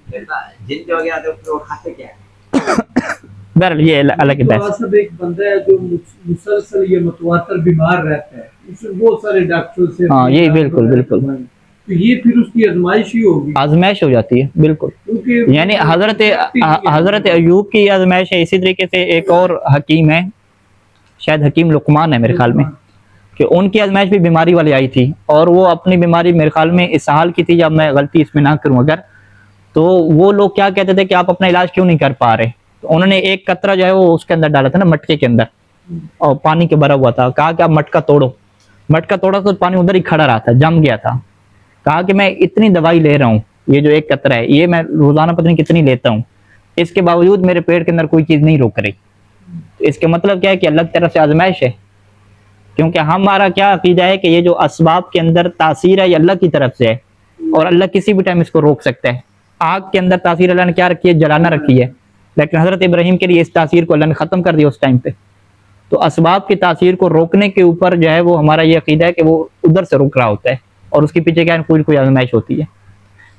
جن جو گیا تو کھاتے کیا ہے. بہرحال یہ الگ بحث. ایک بندہ ہے جو مسلسل یہ متواتر بیمار رہتا ہے، اس سے بہت سارے ڈاکٹر سے ہاں یہ بالکل بالکل تو یہ پھر اس کی آزمائش ہی ہوگی، آزمائش ہو جاتی ہے. بالکل یعنی حضرت ایوب کی آزمائش ہے. اسی طریقے سے ایک اور حکیم ہے، شاید حکیم لقمان ہے میرے خیال میں، کہ ان کی آزمائش بھی بیماری والی آئی تھی، اور وہ اپنی بیماری میرے خیال میں اس حال کی تھی، جب میں غلطی اس میں نہ کروں اگر، تو وہ لوگ کیا کہتے تھے کہ آپ اپنا علاج کیوں نہیں کر پا رہے. تو انہوں نے ایک قطرہ جو ہے وہ اس کے اندر ڈالا تھا نا، مٹکے کے اندر، اور پانی کے بھرا ہوا تھا. کہا کہ آپ مٹکا توڑو. مٹکا توڑا تو پانی ادھر ہی کھڑا رہا تھا، جم گیا تھا. کہا کہ میں اتنی دوائی لے رہا ہوں، یہ جو ایک قطرہ ہے یہ میں روزانہ پتہ نہیں کتنی لیتا ہوں، اس کے باوجود میرے پیٹ کے اندر کوئی چیز نہیں روک رہی. تو اس کے مطلب کیا ہے کہ اللہ کی طرف سے آزمائش ہے. کیونکہ ہمارا کیا عقیدہ ہے کہ یہ جو اسباب کے اندر تاثیر ہے یہ اللہ کی طرف سے ہے، اور اللہ کسی بھی ٹائم اس کو روک سکتا ہے. آگ کے اندر تاثیر اللہ نے کیا رکھی ہے؟ جلانا رکھی ہے. لیکن حضرت ابراہیم کے لیے اس تاثیر کو اللہ نے ختم کر دیا اس ٹائم پہ. تو اسباب کی تاثیر کو روکنے کے اوپر جو ہے وہ ہمارا یہ عقیدہ ہے کہ وہ ادھر سے رک رہا ہوتا ہے، اور اس کے پیچھے کیا کوئی آزمائش ہوتی ہے.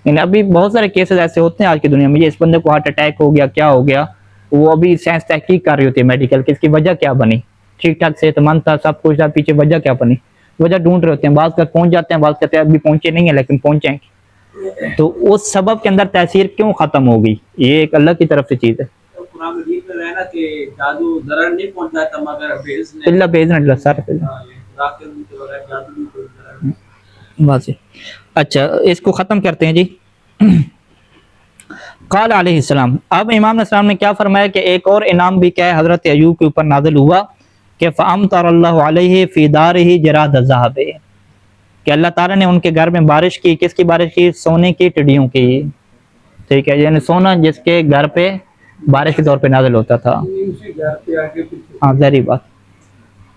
یعنی ابھی بہت سارے کیسز ایسے ہوتے ہیں آج کی دنیا میں، یہ اس بندے کو ہارٹ اٹیک ہو گیا، کیا ہو گیا، وہ ابھی سائنس تحقیق کر رہی ہوتی ہے میڈیکل کہ اس کی وجہ کیا بنی. ٹھیک ٹھاک صحت مند تھا، سب کچھ تھا، پیچھے وجہ کیا بنی، وجہ ڈھونڈ رہے ہوتے ہیں. بعض کا پہنچ جاتے ہیں، بعض کہتے ہیں ابھی پہنچے نہیں ہیں لیکن پہنچیں گے. تو اس سبب کے اندر تاثیر کیوں ختم ہوگی؟ یہ ایک اللہ کی طرف سے چیز ہے. قرآن مجید میں رہنا کہ جادو ضرر نہیں پہنچاتا مگر بھیجنے اللہ بھیجنا اللہ سارے واضح. اچھا اس کو ختم کرتے ہیں جی. قال علیہ السلام، اب امام علیہ السلام نے کیا فرمایا کہ ایک اور انعام بھی کیا ہے حضرت ایوب کے اوپر نازل ہوا کہ فَأَمْطَرَ اللَّهُ عَلَيْهِ فِي دَارِهِ جَرَادَ الذَّهَبِ، کہ اللہ تعالیٰ نے ان کے گھر میں بارش کی. کس کی بارش کی؟ سونے کی ٹڈیوں کی. ٹھیک ہے، یعنی سونا جس کے گھر پہ بارش کے طور پہ نازل ہوتا تھا. ہاں ظاہری بات.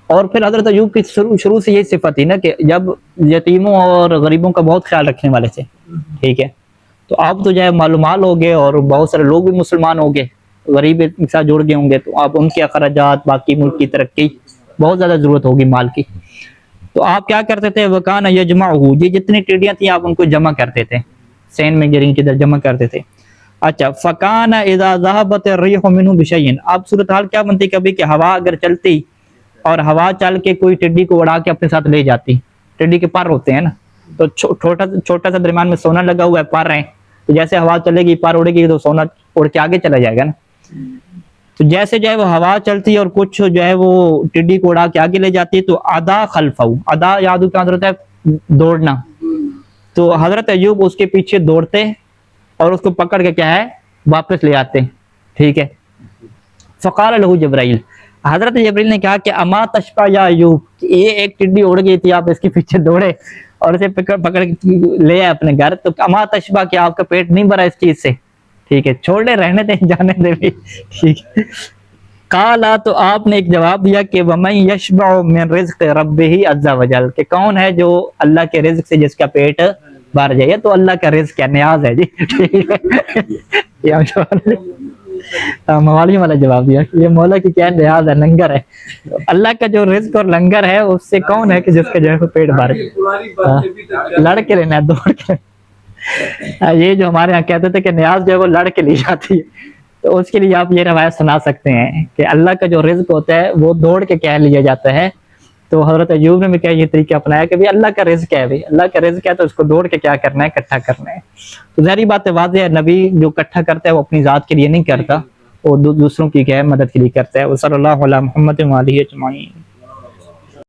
اور پھر حضرت ایوب کی شروع سے یہی صفت تھی نا کہ جب یتیموں اور غریبوں کا بہت خیال رکھنے والے تھے. ٹھیک ہے، تو اب تو جو ہے معلومات ہو گئے اور بہت سارے لوگ بھی مسلمان ہو گئے، غریب کے ساتھ جڑ گئے ہوں گے، تو آپ ان کے اخراجات، باقی ملک کی ترقی، بہت زیادہ ضرورت ہوگی مال کی. تو آپ کیا کرتے تھے؟ وَكَانَ يَجْمَعُهُ، یہ جتنی ٹڈیاں تھیں آپ ان کو جمع کرتے تھے، سین میں گرین کی طرح جمع کرتے تھے. اچھا فَكَانَ إِذَا ذَهَبَتِ الرِّيحُ مِنْهُ بِشَيْءٍ، اب صورتحال کیا بنتی کبھی کہ ہوا اگر چلتی اور ہوا چل کے کوئی ٹڈی کو اڑا کے اپنے ساتھ لے جاتی. ٹڈی کے پر ہوتے ہیں نا، تو چھوٹا سا درمیان میں سونا لگا ہوا ہے، پر ہیں، تو جیسے ہوا چلے گی پر اڑے گی تو سونا اڑ کے آگے چلا جائے گا نا. تو جیسے جو ہے وہ ہوا چلتی ہے اور کچھ جو ہے وہ ٹڈی کو اڑا کے آگے لے جاتی ہے، تو ادا خلفہ، ادا یاد کیا حضرت ہے؟ دوڑنا. تو حضرت ایوب اس کے پیچھے دوڑتے اور اس کو پکڑ کے کیا ہے واپس لے آتے. ٹھیک ہے، فقال له جبرائیل، حضرت جبرائیل نے کہا کہ اما تشفع یا ایوب، یہ ایک ٹڈی اڑ گئی تھی، آپ اس کے پیچھے دوڑے اور اسے پکڑ کے لے آئے اپنے گھر، تو اما تشفع، کہ آپ کا پیٹ نہیں بھرا اس چیز سے؟ ٹھیک ہے، چھوڑ لے، رہنے دیں، جانے دیں بھی. ٹھیک ہے. قالا، تو آپ نے ایک جواب دیا کہ وَمَن يَشْبَعُ مِن رِزْقِ رَبِّهِ عَزَّ وَجَلَّ، کہ کون ہے جو اللہ کے رزق سے جس کا پیٹ بھر جائے. یہ تو اللہ کا رزق ہے، نیاز ہے جی. ٹھیک ہے، موالی والا جواب دیا کہ یہ مولا کی کیا نیاز ہے، لنگر ہے. اللہ کا جو رزق اور لنگر ہے اس سے کون ہے کہ جس کا جو ہے پیٹ بھر جائے. لڑ کے لینا ہے، دوڑ کے. یہ جو ہمارے یہاں کہتے تھے کہ نیاز جو ہے وہ لڑ کے لی جاتی ہے، تو اس کے لیے آپ یہ روایت سنا سکتے ہیں کہ اللہ کا جو رزق ہوتا ہے وہ دوڑ کے کہہ لیا جاتا ہے. تو حضرت ایوب نے بھی کیا یہ طریقہ اپنایا کہ بھی اللہ کا رزق ہے، بھی اللہ کا رزق ہے تو اس کو دوڑ کے کیا کرنا ہے، اکٹھا کرنا ہے. تو ظاہری بات ہے، واضح ہے، نبی جو اکٹھا کرتا ہے وہ اپنی ذات کے لیے نہیں کرتا، وہ دوسروں کی کیا ہے مدد کے لیے کرتا ہے. وہ صلی اللہ علیہ محمد و آلہ اجمعین.